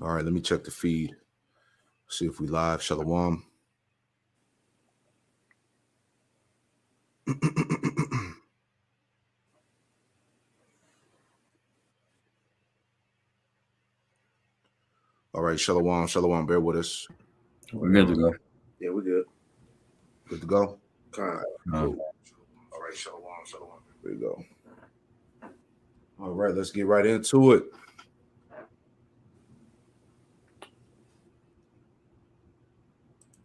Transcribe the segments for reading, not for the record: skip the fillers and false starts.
All right, let me check the feed. See if we live. Shalom. All right, shalom, shalom. Bear with us. We're good to go. Yeah, we're good. Good to go? All right. Cool. All right, shalom, shalom. There you go. All right, let's get right into it.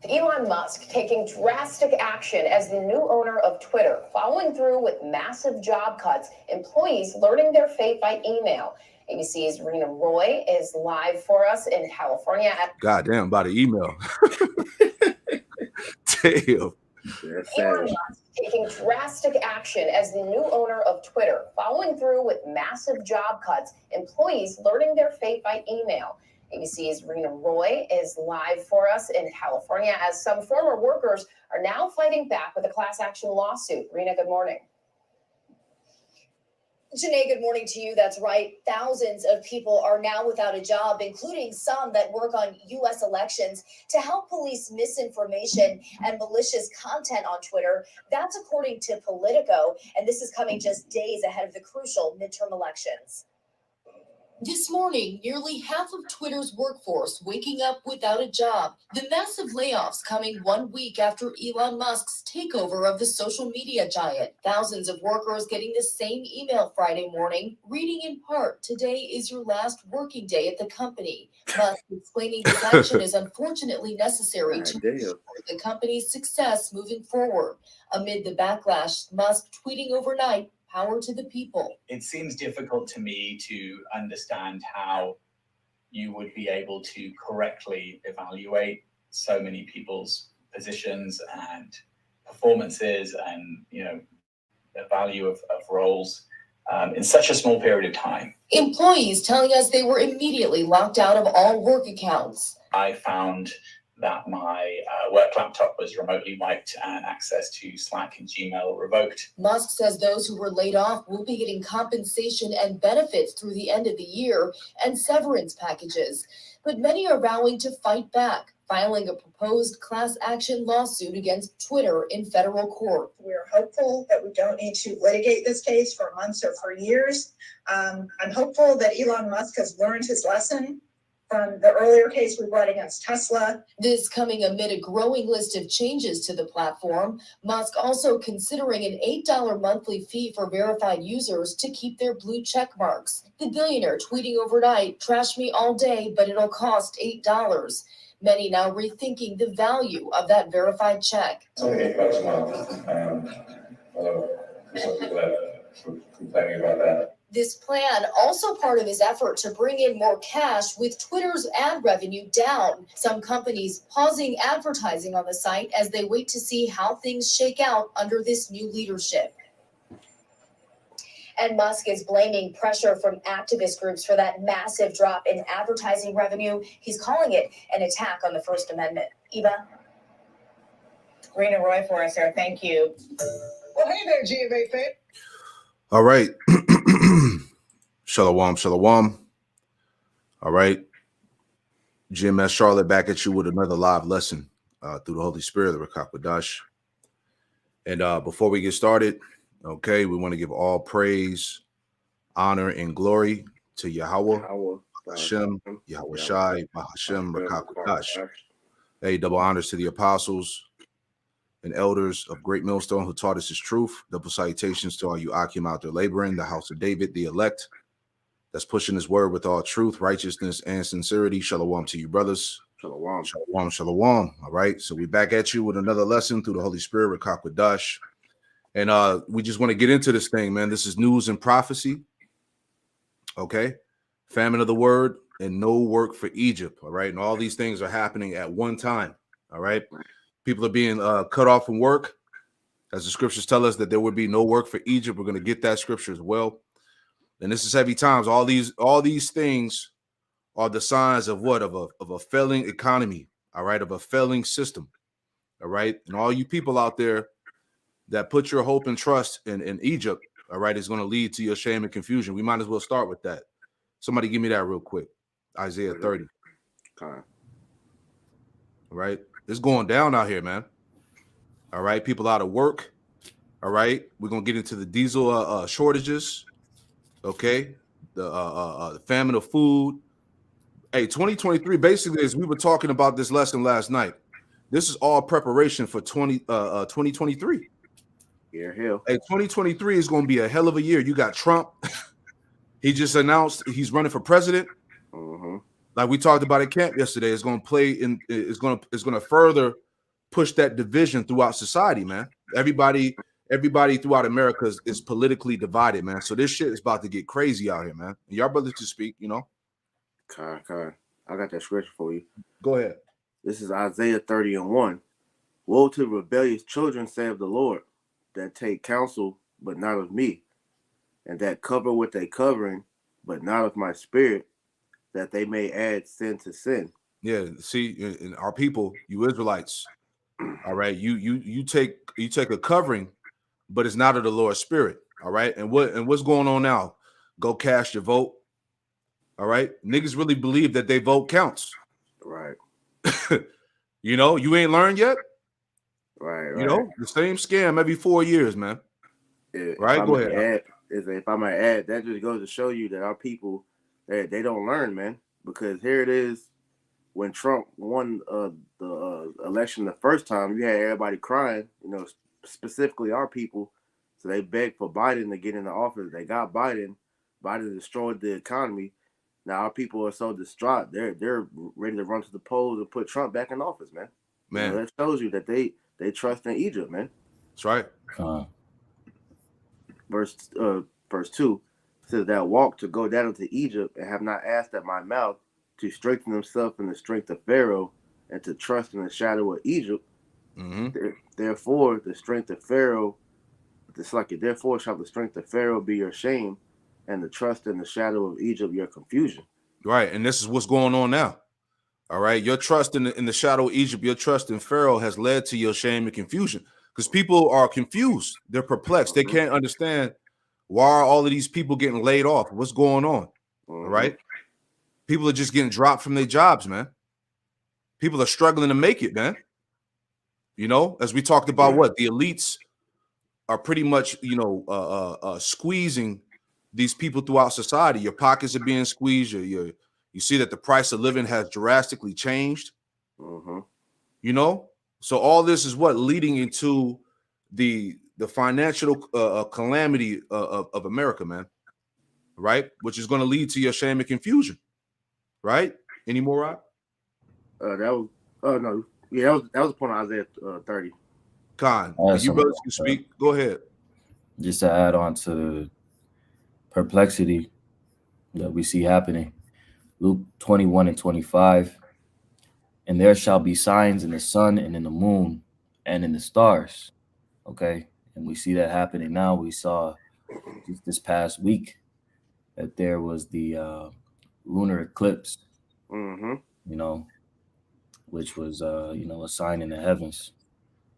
Elon Musk taking drastic action as the new owner of Twitter, following through with massive job cuts, employees learning their fate by email. ABC's Rena Roy is live for us in California. Goddamn, by the email. Damn. Elon Musk taking drastic action as the new owner of Twitter, following through with massive job cuts, employees learning their fate by email. ABC's Rena Roy is live for us in California as some former workers are now fighting back with a class action lawsuit. Rena, good morning. Janae, good morning to you. That's right. Thousands of people are now without a job, including some that work on U.S. elections to help police misinformation and malicious content on Twitter. That's according to Politico, and this is coming just days ahead of the crucial midterm elections. This morning, nearly half of Twitter's workforce waking up without a job. The massive layoffs coming 1 week after Elon Musk's takeover of the social media giant. Thousands of workers getting the same email Friday morning, reading in part, "Today is your last working day at the company." Musk explaining this action is unfortunately necessary to ensure the company's success moving forward. Amid the backlash, Musk tweeting overnight, "Power to the people." It seems difficult to me to understand how you would be able to correctly evaluate so many people's positions and performances and, the value of roles in such a small period of time. Employees telling us they were immediately locked out of all work accounts. I found that my work laptop was remotely wiped and access to Slack and Gmail revoked. Musk says those who were laid off will be getting compensation and benefits through the end of the year and severance packages. But many are vowing to fight back, filing a proposed class action lawsuit against Twitter in federal court. We're hopeful that we don't need to litigate this case for months or for years. I'm hopeful that Elon Musk has learned his lesson from the earlier case we brought against Tesla. This coming amid a growing list of changes to the platform. Musk also considering an $8 monthly fee for verified users to keep their blue check marks. The billionaire tweeting overnight, "Trash me all day, but it'll cost $8. Many now rethinking the value of that verified check. It's only $8 a month. There's some people that are complaining about that. This plan also part of his effort to bring in more cash with Twitter's ad revenue down. Some companies pausing advertising on the site as they wait to see how things shake out under this new leadership. And Musk is blaming pressure from activist groups for that massive drop in advertising revenue. He's calling it an attack on the First Amendment. Eva? Rena Roy for us here. Thank you. Well, hey there, GMA fan. All right. Shalom, shalom. All right. GMS Charlotte back at you with another live lesson through the Holy Spirit, the Rakakwadash. And before we get started, okay, we want to give all praise, honor, and glory to Yahweh, Hashem, Yahweh Shai, Hashem, Rakakwadash. Hey, double honors to the apostles and elders of Great Millstone who taught us his truth. Double salutations to all you Akim out there laboring, the house of David, the elect, that's pushing his word with all truth, righteousness, and sincerity. Shalom to you, brothers. Shalom. Shalom, shalom. All right, so we back at you with another lesson through the Holy Spirit, Rakakwadash. And we just want to get into this thing, man. This is news and prophecy. Okay. Famine of the word and no work for Egypt. All right. And all these things are happening at one time. All right. People are being cut off from work. As the scriptures tell us that there would be no work for Egypt. We're going to get that scripture as well. And this is heavy times. All these things are the signs of what? Of a failing economy. All right. Of a failing system. All right. And all you people out there that put your hope and trust in Egypt, all right, is going to lead to your shame and confusion. We might as well start with that. Somebody give me that real quick. Isaiah 30. Okay. All right. It's going down out here, man. All right. People out of work. All right. We're going to get into the diesel shortages. Okay. The famine of food. Hey, 2023, basically, as we were talking about this lesson last night, this is all preparation for 2023. Yeah, hell. Hey, 2023 is going to be a hell of a year. You got Trump. He just announced he's running for president. Mm-hmm. Like we talked about at camp yesterday, it's going to play in. It's going to further push that division throughout society, man. Everybody throughout America is politically divided, man. So this shit is about to get crazy out here, man. And y'all brothers to speak, you know. Okay. I got that scripture for you. Go ahead. This is Isaiah 30:1. Woe to rebellious children, saith the Lord, that take counsel, but not of me, and that cover with a covering, but not of my spirit, that they may add sin to sin. Yeah, see, in our people, you Israelites, all right, you take a covering, but it's not of the Lord's Spirit, all right. And what's going on now? Go cast your vote, all right. Niggas really believe that they vote counts, Right. You know, you ain't learned yet, Right. you know, the same scam every 4 years, man. Right, go ahead. If I might add, that just goes to show you that our people, they don't learn, man. Because here it is, when Trump won the election the first time, you had everybody crying, you know, specifically our people. So they begged for Biden to get into office. They got Biden. Biden destroyed the economy. Now our people are so distraught. They're ready to run to the polls and put Trump back in office, man. Man, You know, that shows you that they trust in Egypt, man. that's right. Verse 2 says that walk to go down into Egypt and have not asked at my mouth to strengthen himself in the strength of Pharaoh and to trust in the shadow of Egypt. Mm-hmm. Therefore, the strength of Pharaoh, therefore shall the strength of Pharaoh be your shame, and the trust in the shadow of Egypt your confusion. Right, and this is what's going on now. All right, your trust in the shadow of Egypt, your trust in Pharaoh has led to your shame and confusion because people are confused. They're perplexed. They can't understand why are all of these people getting laid off. What's going on? All right, people are just getting dropped from their jobs, man. People are struggling to make it, man. You know, as we talked about, what the elites are pretty much, you know, squeezing these people throughout society. Your pockets are being squeezed. You see that the price of living has drastically changed. You know, so all this is what leading into the financial calamity of America, man. Right, which is going to lead to your shame and confusion. Right? Any more, Rob? That was a point of Isaiah 30. Khan, you brothers can speak. Go ahead. Just to add on to the perplexity that we see happening, Luke 21:25, and there shall be signs in the sun and in the moon and in the stars. Okay, and we see that happening now. We saw just this past week that there was the lunar eclipse, you know, which was you know, a sign in the heavens,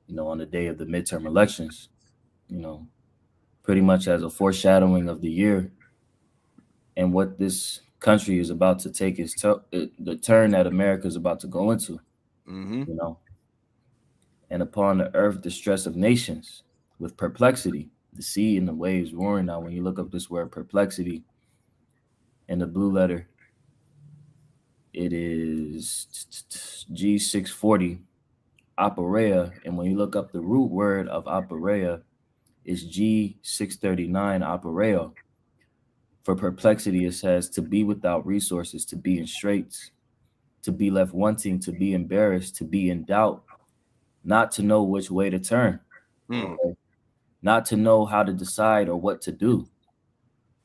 you know, on the day of the midterm elections, you know, pretty much as a foreshadowing of the year and what this country is about to take the turn that America is about to go into, you know. And upon the earth, the stress of nations with perplexity, the sea and the waves roaring. Now, when you look up this word perplexity in the blue letter, it is G640, aporeia. And when you look up the root word of aporeia, it's G639, aporeo. For perplexity, it says to be without resources, to be in straits, to be left wanting, to be embarrassed, to be in doubt, not to know which way to turn, okay? Not to know how to decide or what to do,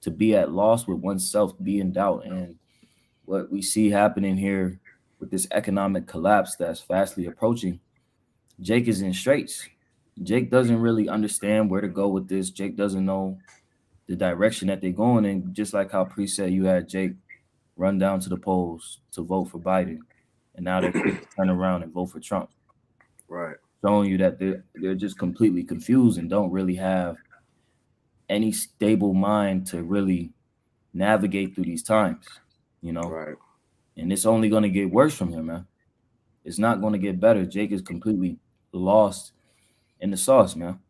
to be at loss with oneself, be in doubt. And what we see happening here with this economic collapse that's fastly approaching, Jake is in straits. Jake doesn't really understand where to go with this. Jake doesn't know the direction that they're going in. Just like how Pre said, you had Jake run down to the polls to vote for Biden, and now they're quick to turn around and vote for Trump. Right. Showing you that they're just completely confused and don't really have any stable mind to really navigate through these times, you know. Right. And it's only going to get worse from here, man. It's not going to get better. Jake is completely lost in the sauce, man.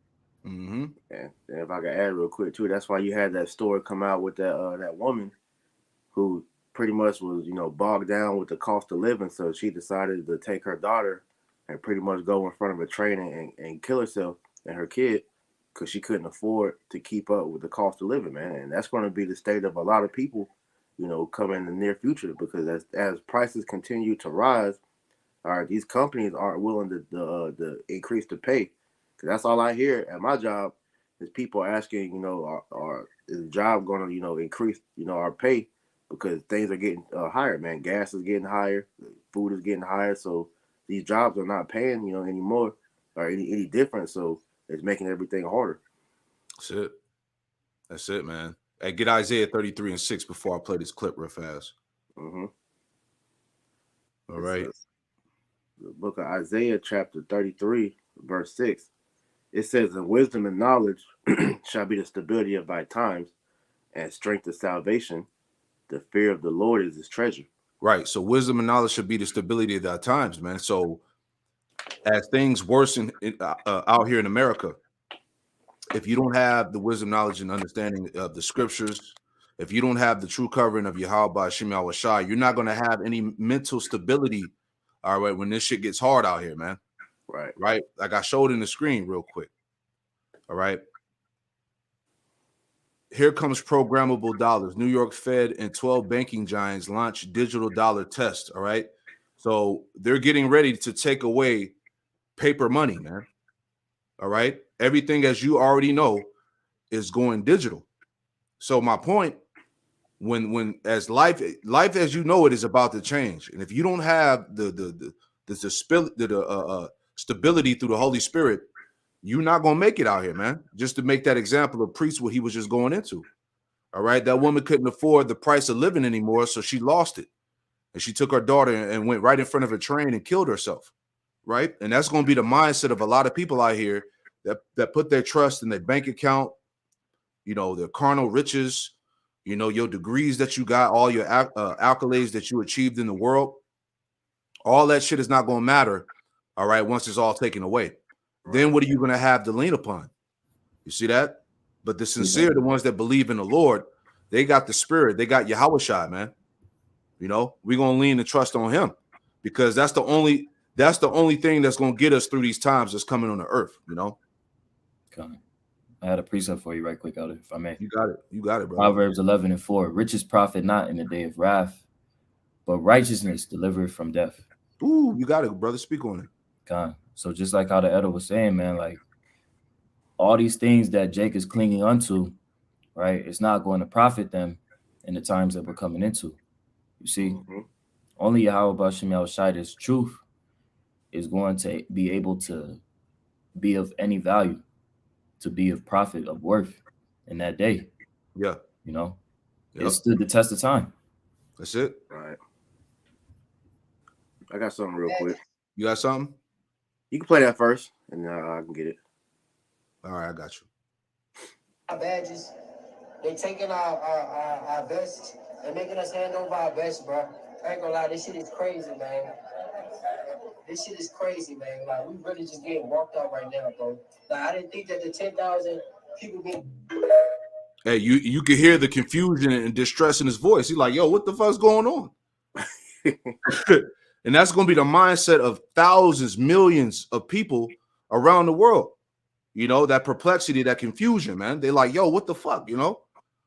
Mm-hmm. And if I could add real quick too, that's why you had that story come out with that woman who pretty much was, bogged down with the cost of living. So she decided to take her daughter and pretty much go in front of a train and kill herself and her kid because she couldn't afford to keep up with the cost of living, man. And that's going to be the state of a lot of people, coming in the near future, because as prices continue to rise, all right, these companies aren't willing to increase the pay. Because that's all I hear at my job is people asking, is the job going to, increase, our pay, because things are getting higher, man. Gas is getting higher, food is getting higher, so these jobs are not paying, anymore or any different. So it's making everything harder. That's it, man. Hey, get Isaiah 33:6 before I play this clip real fast. Mm-hmm. All right. The book of Isaiah, chapter 33, verse 6. It says, "And wisdom and knowledge shall be the stability of thy times, and strength of salvation. The fear of the Lord is his treasure." Right. So wisdom and knowledge should be the stability of our times, man. So as things worsen out here in America, if you don't have the wisdom, knowledge, and understanding of the scriptures, if you don't have the true covering of Yahweh Shem Shai, you're not going to have any mental stability. All right, when this shit gets hard out here, man. Right. Like I showed in the screen real quick. All right. Here comes programmable dollars. New York Fed and 12 banking giants launch digital dollar test. All right. So they're getting ready to take away paper money, man. All right. Everything, as you already know, is going digital. So my point, when as life as you know it is about to change, and if you don't have the stability through the Holy Spirit, you're not gonna make it out here, man. Just to make that example of Priest, what he was just going into. All right, that woman couldn't afford the price of living anymore, so she lost it, and she took her daughter and went right in front of a train and killed herself. Right, and that's gonna be the mindset of a lot of people out here that put their trust in their bank account, their carnal riches, your degrees that you got, all your accolades that you achieved in the world. All that shit is not going to matter, all right, once it's all taken away. Then what are you going to have to lean upon? You see that? But the sincere, the ones that believe in the Lord, they got the spirit. They got Yahweh Shai, man. We're going to lean and trust on him, because that's the only thing that's going to get us through these times that's coming on the earth, Okay. I had a precept for you right quick, Elder, if I may. You got it, bro. Proverbs 11:4. Riches profit not in the day of wrath, but righteousness delivereth from death. Ooh, you got it, brother. Speak on it. God. So just like how the elder was saying, man, like all these things that Jake is clinging onto, right, it's not going to profit them in the times that we're coming into. You see, only Yahweh Shem Shai, this truth, is going to be able to be of any value, to be of profit, of worth in that day. Yeah. It stood the test of time. That's it. Right. I got something real quick. You got something? You can play that first, and I can get it. All right, I got you. Our badges, they taking our vests and making us hand over our vests, bro. I ain't gonna lie, this shit is crazy, man. This shit is crazy, man. Like, we really just getting walked out right now, bro. Like, I didn't think that the 10,000 people being... Hey, you can hear the confusion and distress in his voice. He's like, yo, what the fuck's going on? And that's going to be the mindset of thousands, millions of people around the world. That perplexity, that confusion, man. They're like, yo, what the fuck?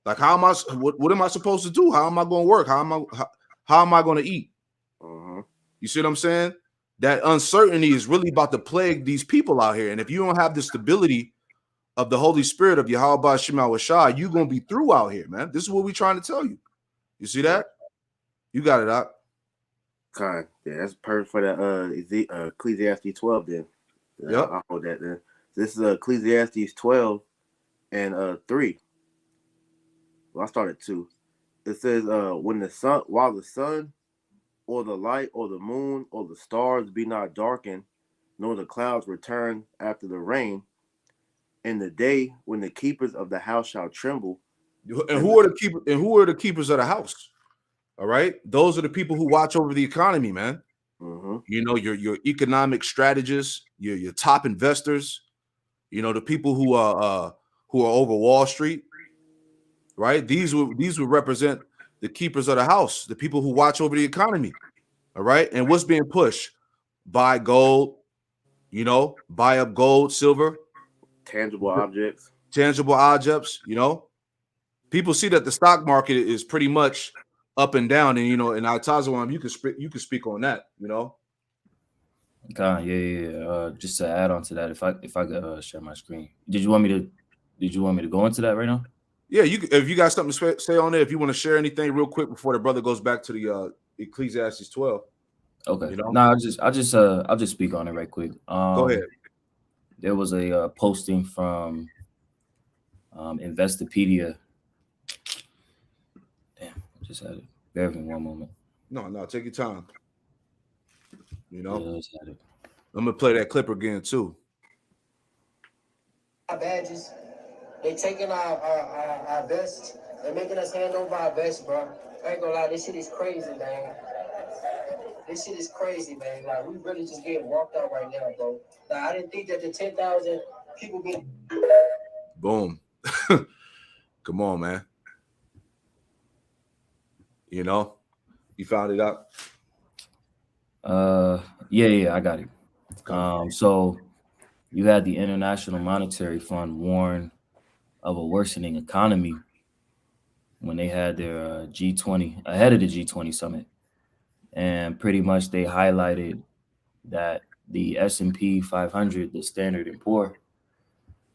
Like, how am I? What am I supposed to do? How am I going to work? How am I going to eat? You see what I'm saying? That uncertainty is really about to plague these people out here. And if you don't have the stability of the Holy Spirit of Yahweh Shema Shai, you're going to be through out here, man. This is what we're trying to tell you. You see that? You got it out. Okay. Yeah, that's perfect for that Ecclesiastes 12 then. Yep. I'll hold that then. This is Ecclesiastes 12 and 3. Well, I started 2. It says, while the sun or the light or the moon or the stars be not darkened, nor the clouds return after the rain, in the day when the keepers of the house shall tremble. And who are the keepers of the house? All right, those are the people who watch over the economy, man. Mm-hmm. You know, your economic strategists, your top investors. You know, the people who are over Wall Street, right? These would represent the keepers of the house, the people who watch over the economy. All right, and what's being pushed? Buy gold, you know, buy up gold, silver, Tangible objects. tangible objects. You know, people see that the stock market is pretty much up and down, and you know, and Altazawam, you can speak on that. You know, Yeah. Just to add on to that, if I could share my screen, did you want me to go into that right now? yeah, if you got something to say on there, if you want to share anything real quick before the brother goes back to the Ecclesiastes 12. Okay. You know, No, I'll just speak on it right quick. Go ahead. There was a posting from Investopedia. Damn, I just had it. Bear with me one moment. No, take your time. You know, Yeah, I just had it. I'm gonna play that clip again too. Our badges. They taking our vest. They're making us hand over our vest, bro. I ain't gonna lie, this shit is crazy, man. This shit is crazy, man. Like, we really just getting walked out right now, bro. Like, I didn't think that the 10,000 people get. Boom. Come on, man. You know, you found it out. Yeah, I got it. So you had the International Monetary Fund warn of a worsening economy when they had their G20 ahead of the G20 summit, and pretty much they highlighted that the S&P 500, the Standard & Poor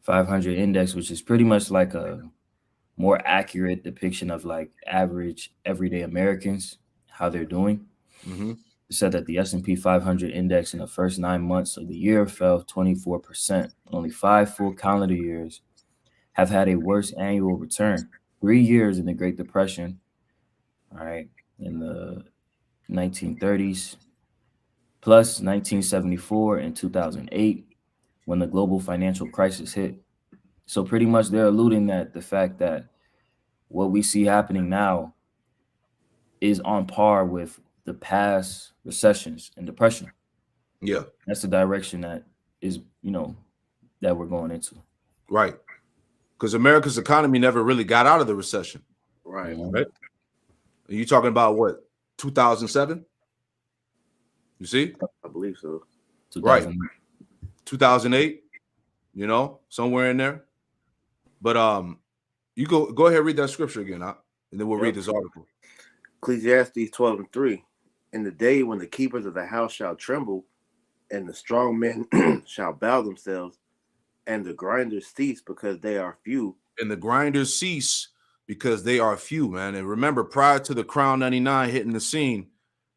500 index, which is pretty much like a more accurate depiction of like average everyday Americans, how they're doing. Mm-hmm. It said that the S&P 500 index in the first 9 months of the year fell 24%. Only 5 full calendar years have had a worse annual return. 3 years in the Great Depression, all right, in the 1930s, plus 1974 and 2008 when the global financial crisis hit. So pretty much they're alluding that the fact that what we see happening now is on par with the past recessions and depression. Yeah. That's the direction that is, that we're going into. Right. Because America's economy never really got out of the recession. Right. Right. Are you talking about what, 2007? You see? I believe so. Right. 2008, you know, somewhere in there. But you go ahead and read that scripture again, and then we'll read this article. Ecclesiastes 12:3. In the day when the keepers of the house shall tremble, and the strong men shall bow themselves, and the grinders cease because they are few. And the grinders cease because they are few, man. And remember, prior to the Crown 99 hitting the scene,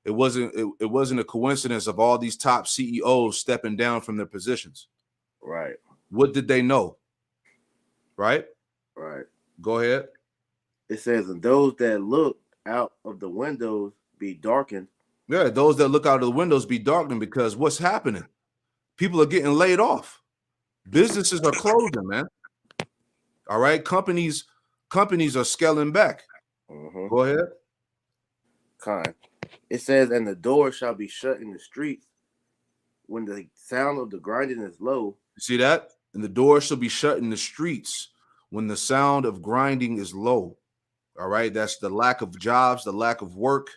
it wasn't a coincidence of all these top CEOs stepping down from their positions. Right. What did they know? Right? Right. Go ahead. It says, and those that look out of the windows be darkened. Yeah, those that look out of the windows be darkened, because what's happening? People are getting laid off. Businesses are closing, man. All right. Companies are scaling back. Mm-hmm. Go ahead. Kind. It says, and the door shall be shut in the streets when the sound of the grinding is low. You see that? And the door shall be shut in the streets when the sound of grinding is low. All right. That's the lack of jobs, the lack of work.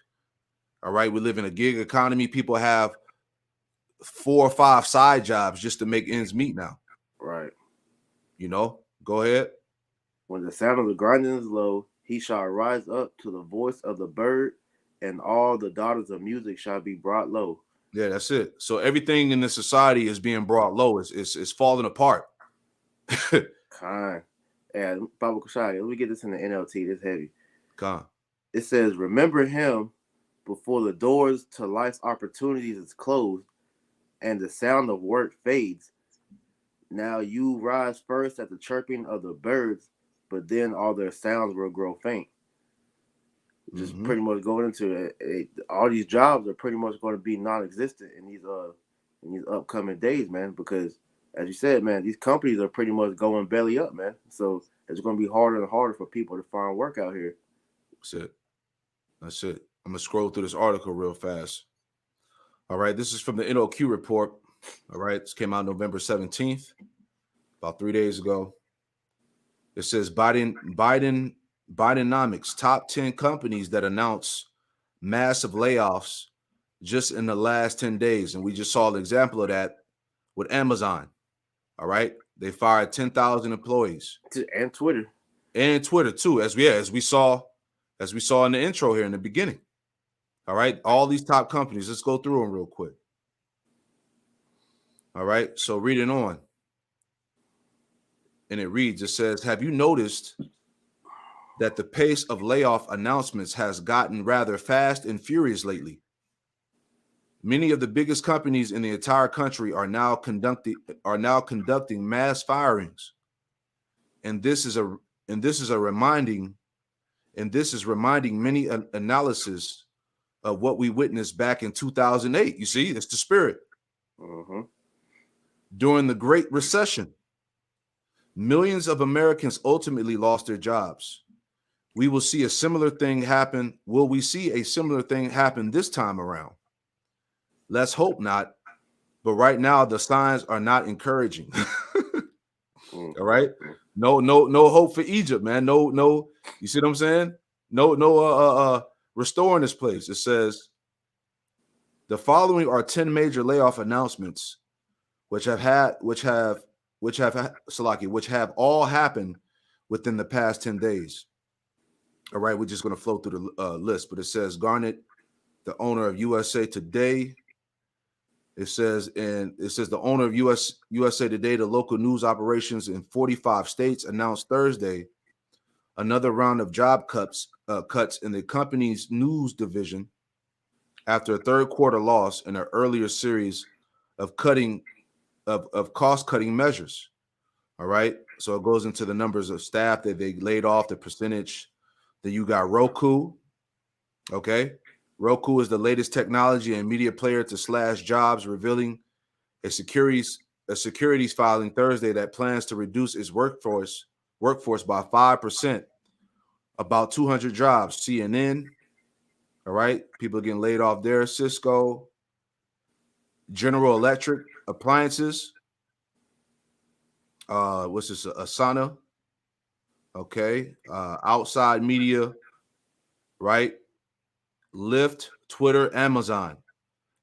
All right. We live in a gig economy. People have 4 or 5 side jobs just to make ends meet now. Right. You know, go ahead. When the sound of the grinding is low, he shall rise up to the voice of the bird, and all the daughters of music shall be brought low. Yeah, that's it. So everything in the society is being brought low. It's falling apart. Kind. And Baba Kushai, let me get this in the NLT. This heavy. Kind. It says, remember him before the doors to life's opportunities is closed and the sound of work fades. Now you rise first at the chirping of the birds, but then all their sounds will grow faint. Just pretty much going into it. All these jobs are pretty much going to be non-existent in these upcoming days, man. Because as you said, man, these companies are pretty much going belly up, man. So it's going to be harder and harder for people to find work out here. That's it. I'm gonna scroll through this article real fast. All right, this is from the NOQ report. All right, this came out November 17th, about 3 days ago. It says Bidenomics, top 10 companies that announce massive layoffs just in the last 10 days. And we just saw an example of that with Amazon. All right, they fired 10,000 employees. And Twitter. And Twitter too, as we saw in the intro here in the beginning. All right, all these top companies. Let's go through them real quick. All right, so reading on. And it reads, it says, have you noticed that the pace of layoff announcements has gotten rather fast and furious lately? Many of the biggest companies in the entire country are now conducting mass firings. And this is reminding many analysis of what we witnessed back in 2008. You see, it's the spirit. Mm-hmm. During the Great Recession, millions of Americans ultimately lost their jobs. We will see a similar thing happen. Will we see a similar thing happen this time around? Let's hope not. But right now, the signs are not encouraging. All right. No hope for Egypt, man. No. You see what I'm saying? No restoring this place. It says the following are 10 major layoff announcements, which have all happened within the past 10 days. All right, we're just going to flow through the list, but it says Garnett, the owner of USA Today. It says the owner of USA Today, the local news operations in 45 states, announced Thursday another round of job cuts in the company's news division after a third quarter loss in an earlier series of cost-cutting measures. All right. So it goes into the numbers of staff that they laid off, the percentage. Then you got Roku. Okay. Roku is the latest technology and media player to slash jobs, revealing a securities filing Thursday that plans to reduce its workforce by 5%, about 200 jobs. CNN. All right. People are getting laid off there. Cisco, General Electric Appliances. What's this? Asana. Okay. Outside Media, right? Lyft, Twitter, Amazon,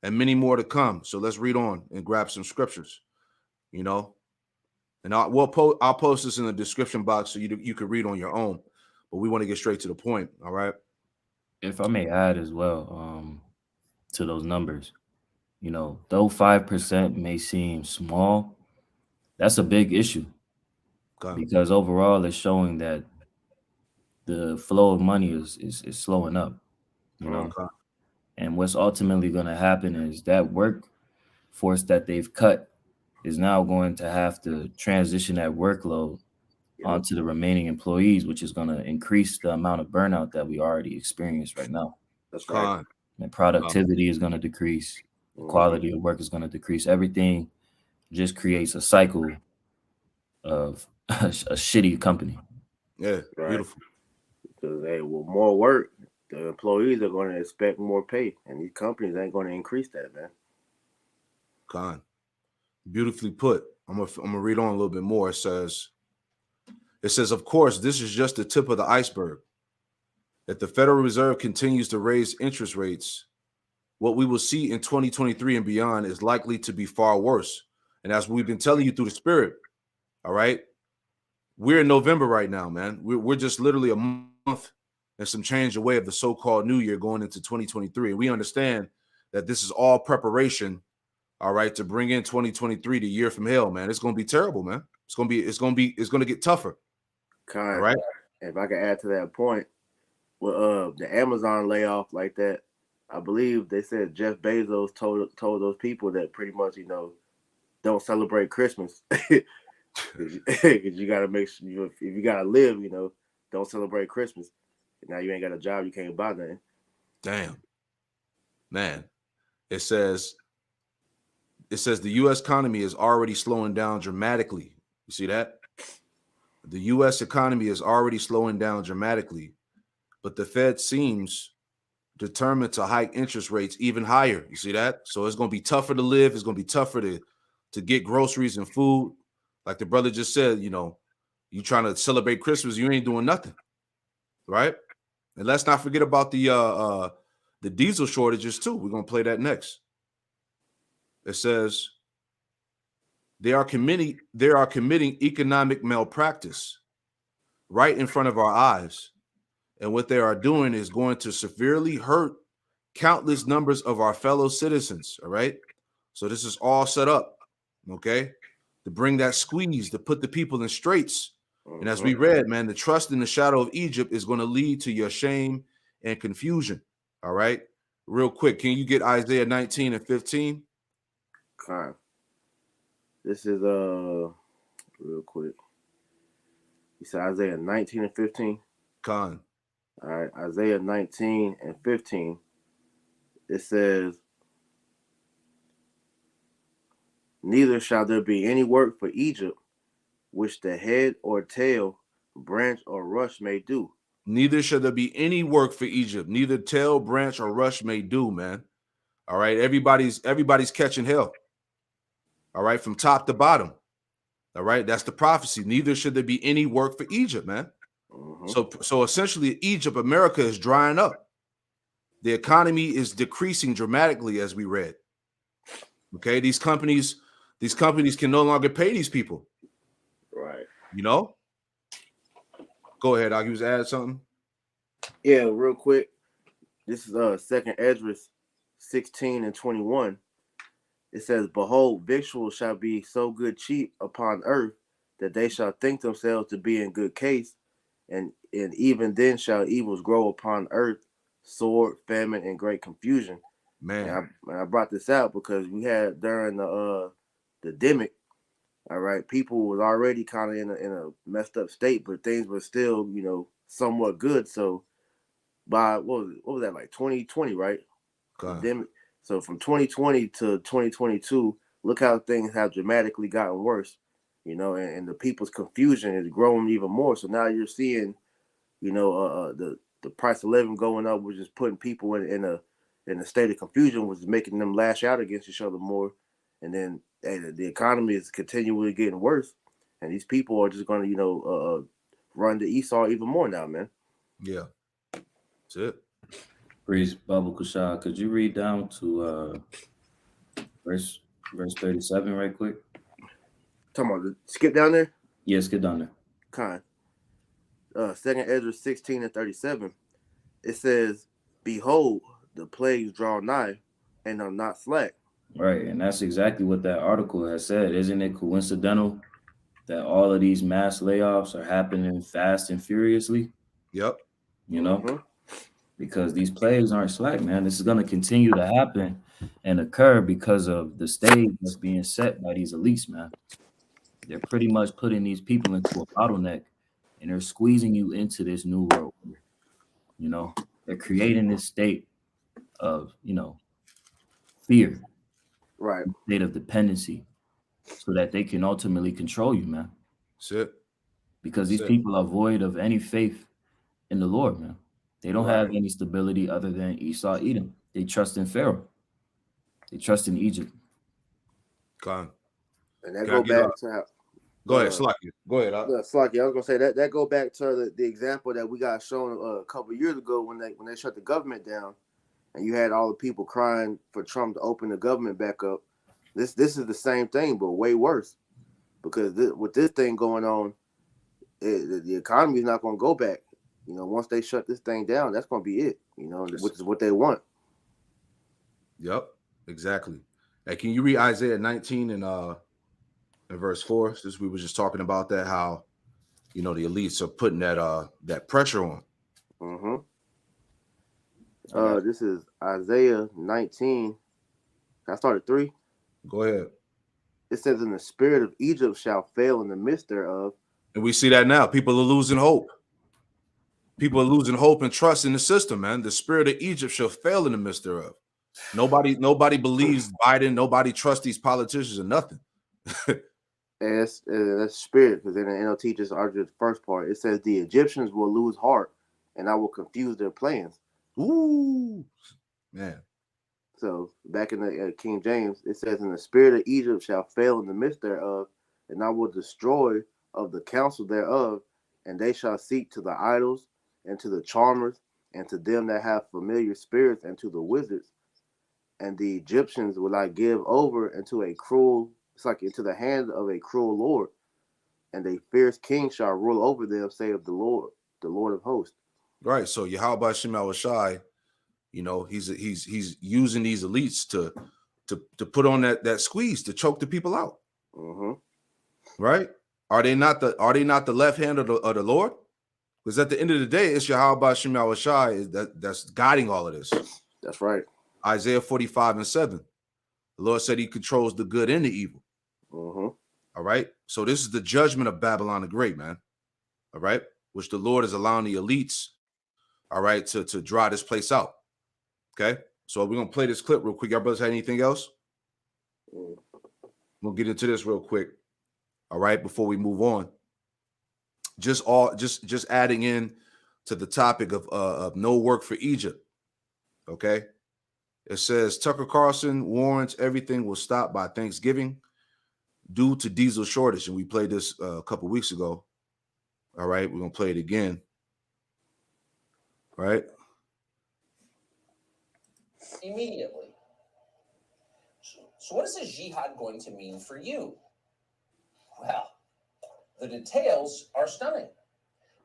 and many more to come. So let's read on and grab some scriptures, and I'll post this in the description box so you can read on your own. But we want to get straight to the point. All right. If I may add as well, to those numbers, though 5% may seem small, that's a big issue. Okay. Because overall it's showing that the flow of money is slowing up, Okay. and what's ultimately going to happen is that workforce that they've cut is now going to have to transition that workload onto the remaining employees, which is going to increase the amount of burnout that we already experience right now. That's right. And productivity is going to decrease. The quality of work is going to decrease. Everything just creates a cycle of a shitty company. Yeah, Right. beautiful. Because with more work, the employees are going to expect more pay, and these companies ain't going to increase that, man. Con. Beautifully put. I'm gonna read on a little bit more. It says, of course, this is just the tip of the iceberg. If the Federal Reserve continues to raise interest rates, what we will see in 2023 and beyond is likely to be far worse. And as we've been telling you through the spirit, all right, we're in November right now, man. We're just literally a month and some change away of the so-called new year going into 2023. And we understand that this is all preparation, all right, to bring in 2023, the year from hell, man. It's going to be terrible, man. It's going to get tougher. Kind. All right. If I can add to that point, with the Amazon layoff like that, I believe they said Jeff Bezos told those people that pretty much, don't celebrate Christmas. Because you got to make sure, if you got to live, don't celebrate Christmas. Now you ain't got a job, you can't buy nothing. Damn. Man, it says the U.S. economy is already slowing down dramatically. You see that? The U.S. economy is already slowing down dramatically, but the Fed seems determined to hike interest rates even higher. You see that? So it's going to be tougher to live. It's going to be tougher to get groceries and food. Like the brother just said, you know, you trying to celebrate Christmas, you ain't doing nothing, right? And let's not forget about the diesel shortages too. We're going to play that next. It says they are committing economic malpractice right in front of our eyes. And what they are doing is going to severely hurt countless numbers of our fellow citizens. All right. So this is all set up, okay, to bring that squeeze, to put the people in straits. And as we read, man, the trust in the shadow of Egypt is going to lead to your shame and confusion. All right. Real quick, can you get Isaiah 19 and 15? Okay. This is real quick. You said Isaiah 19 and 15? Con. All right, Isaiah 19 and 15. It says, neither shall there be any work for Egypt, which the head or tail, branch or rush may do. Neither shall there be any work for Egypt, neither tail, branch, or rush may do, man. All right, everybody's catching hell. All right, from top to bottom. All right, that's the prophecy. Neither should there be any work for Egypt, man. So essentially, Egypt, America is drying up. The economy is decreasing dramatically, as we read. Okay, these companies can no longer pay these people. Right. You know. Go ahead. I'll just add something. Yeah, real quick. This is Second Esdras 16 and 21. It says, behold, victuals shall be so good cheap upon earth that they shall think themselves to be in good case, and even then shall evils grow upon earth, sword, famine, and great confusion. Man, and I brought this out because we had during the demic, all right, people was already kind of in a messed up state, but things were still, you know, somewhat good. So by what was that, like 2020, right? Demic. So from 2020 to 2022, look how things have dramatically gotten worse, you know, and the people's confusion is growing even more. So now you're seeing, you know, the price of living going up, which is putting people in a state of confusion, which is making them lash out against each other more. And then the economy is continually getting worse, and these people are just going to, you know, run the Esau even more now, man. Yeah, that's it. Priest Baba Kushah, could you read down to verse 37 right quick? Talking about skip down there? Yes, get down there. Kind. Second Esdras 16 and 37. It says, behold, the plagues draw nigh and are not slack. Right, and that's exactly what that article has said. Isn't it coincidental that all of these mass layoffs are happening fast and furiously? Yep. You know, because these plagues aren't slack, man. This is going to continue to happen and occur because of the stage that's being set by these elites, man. They're pretty much putting these people into a bottleneck, and they're squeezing you into this new world order. You know, they're creating this state of, you know, fear, right, state of dependency, so that they can ultimately control you, man. That's it. Because these people are void of any faith in the Lord, man. They don't have any stability other than Esau, Edom. They trust in Pharaoh. They trust in Egypt. Con. And that go back to how. Go ahead, Slacky. Go ahead. Slacky, I was gonna say that go back to the example that we got shown a couple of years ago when they shut the government down, and you had all the people crying for Trump to open the government back up. This is the same thing, but way worse, because with this thing going on, the economy is not going to go back. You know, once they shut this thing down, that's going to be it. You know, which is what they want. Yep, exactly. Hey, can you read Isaiah 19 and verse 4? Since we were just talking about that, how, you know, the elites are putting that pressure on. This is Isaiah 19. I started 3. Go ahead. It says, "In the spirit of Egypt shall fail in the midst thereof." And we see that now. People are losing hope. People are losing hope and trust in the system, man. The spirit of Egypt shall fail in the midst thereof. Nobody believes Biden. Nobody trusts these politicians or nothing. And that's spirit, because then the NLT just argued the first part. It says, "The Egyptians will lose heart, and I will confuse their plans." Ooh, man. So back in the King James, it says, "And the spirit of Egypt shall fail in the midst thereof, and I will destroy of the counsel thereof, and they shall seek to the idols, and to the charmers, and to them that have familiar spirits, and to the wizards. And the Egyptians will I give over into a cruel, it's like into the hand of a cruel Lord, and a fierce king shall rule over them, saith the Lord of hosts." Right. So Yahweh Shema Shai, you know, he's using these elites to put on that squeeze to choke the people out. Mm-hmm. Right? Are they not the left hand of the Lord? Because at the end of the day, it's Yahweh Shema Shai that's guiding all of this. That's right. Isaiah 45:7. The Lord said he controls the good and the evil. Mm-hmm. All right. So this is the judgment of Babylon the Great, man. All right. Which the Lord is allowing the elites, all right, to draw this place out. Okay. So we're gonna play this clip real quick. Y'all brothers have anything else? We'll get into this real quick. All right, before we move on. Just adding in to the topic of no work for Egypt. Okay. It says Tucker Carlson warns everything will stop by Thanksgiving due to diesel shortage. And we played this a couple weeks ago. All right, we're gonna play it again. All right. Immediately. So what is a jihad going to mean for you? Well, the details are stunning.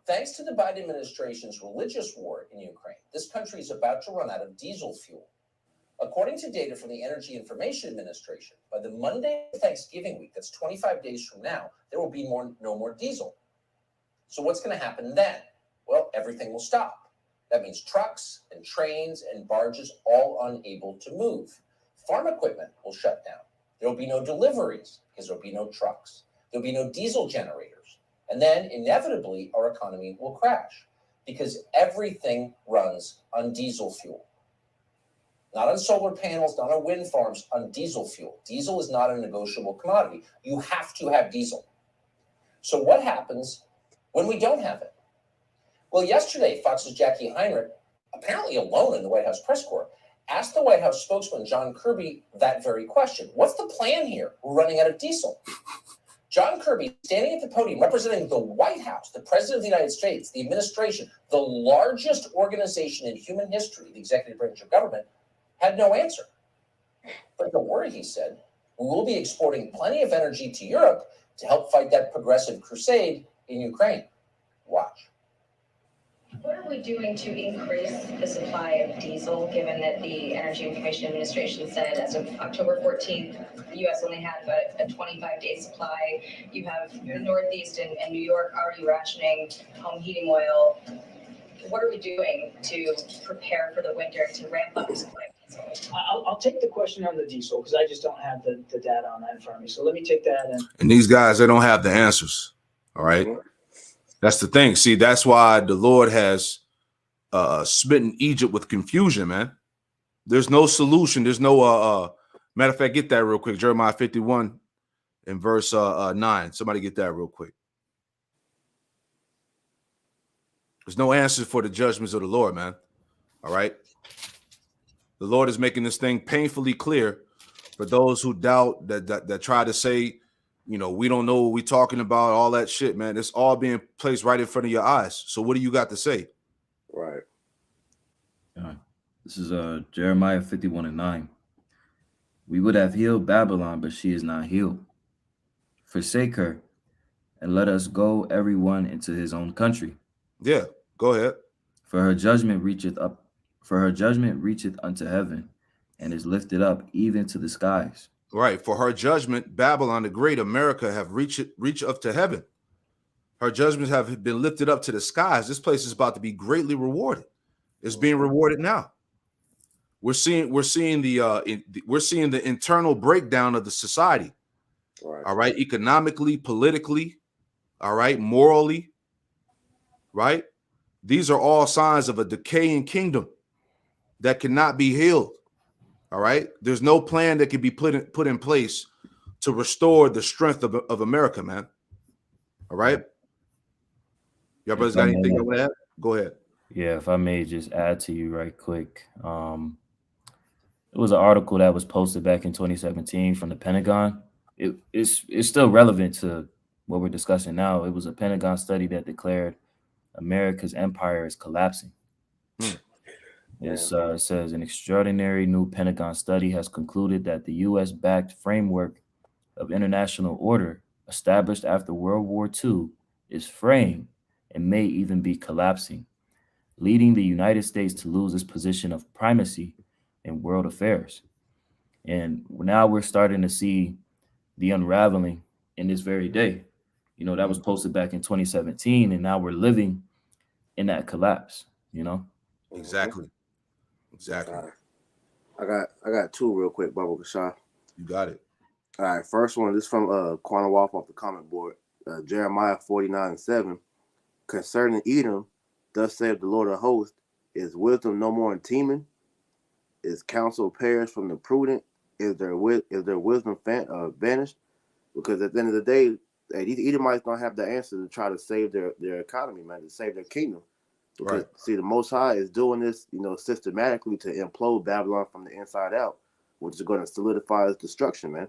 Thanks to the Biden administration's religious war in Ukraine, this country is about to run out of diesel fuel. According to data from the Energy Information Administration, by the Monday of Thanksgiving week, that's 25 days from now, there will be no more diesel. So what's going to happen then? Well, everything will stop. That means trucks and trains and barges all unable to move. Farm equipment will shut down. There will be no deliveries because there will be no trucks. There will be no diesel generators. And then inevitably our economy will crash because everything runs on diesel fuel. Not on solar panels, not on wind farms, on diesel fuel. Diesel is not a negotiable commodity. You have to have diesel. So what happens when we don't have it? Well, yesterday, Fox's Jackie Heinrich, apparently alone in the White House press corps, asked the White House spokesman, John Kirby, that very question. What's the plan here? We're running out of diesel. John Kirby, standing at the podium, representing the White House, the President of the United States, the administration, the largest organization in human history, the executive branch of government, had no answer. But don't worry, he said, we will be exporting plenty of energy to Europe to help fight that progressive crusade in Ukraine. Watch. What are we doing to increase the supply of diesel, given that the Energy Information Administration said as of October 14th, the U.S. only had a 25-day supply? You have the Northeast and New York already rationing home heating oil. What are we doing to prepare for the winter to ramp up the supply of diesel? I'll take the question on the diesel because I just don't have the data on that in front of me. So let me take that. And these guys, they don't have the answers. All right. That's the thing. See, that's why the Lord has smitten Egypt with confusion, man. There's no solution. There's no matter of fact, get that real quick. Jeremiah 51 in verse 9. Somebody get that real quick. There's no answer for the judgments of the Lord, man. All right. The Lord is making this thing painfully clear for those who doubt, that try to say, you know, we don't know what we're talking about, all that shit, man. It's all being placed right in front of your eyes. So what do you got to say? Right. This is Jeremiah 51:9. We would have healed Babylon, but she is not healed. Forsake her, and let us go everyone into his own country. Yeah, go ahead. For her judgment reacheth unto heaven, and is lifted up even to the skies. Right. For her judgment, Babylon the Great, America, have reached up to heaven. Her judgments have been lifted up to the skies. This place is about to be greatly rewarded. It's being rewarded now. We're seeing the internal breakdown of the society. Right. All right, economically, politically, all right, morally, right? These are all signs of a decaying kingdom that cannot be healed. All right. There's no plan that can be put in place to restore the strength of America, man. All right. Y'all brothers got anything you want to add? Go ahead. Yeah, if I may just add to you right quick. It was an article that was posted back in 2017 from the Pentagon. It's still relevant to what we're discussing now. It was a Pentagon study that declared America's empire is collapsing. It says an extraordinary new Pentagon study has concluded that the U.S.-backed framework of international order established after World War II is fraying and may even be collapsing, leading the United States to lose its position of primacy in world affairs. And now we're starting to see the unraveling in this very day. You know, that was posted back in 2017, and now we're living in that collapse, you know? Exactly. Exactly. I got two real quick, Bubba Kasha. You got it. All right, first one, this from Quanah Wolf off the comment board. Jeremiah 49:7. Concerning Edom, thus saith the Lord of hosts, is wisdom no more in Teman? Is counsel perished from the prudent? Is their wisdom vanished? Because at the end of the day, these Edomites don't have the answer to try to save their economy, man, to save their kingdom. Because see, the Most High is doing this, systematically to implode Babylon from the inside out, which is going to solidify its destruction, man.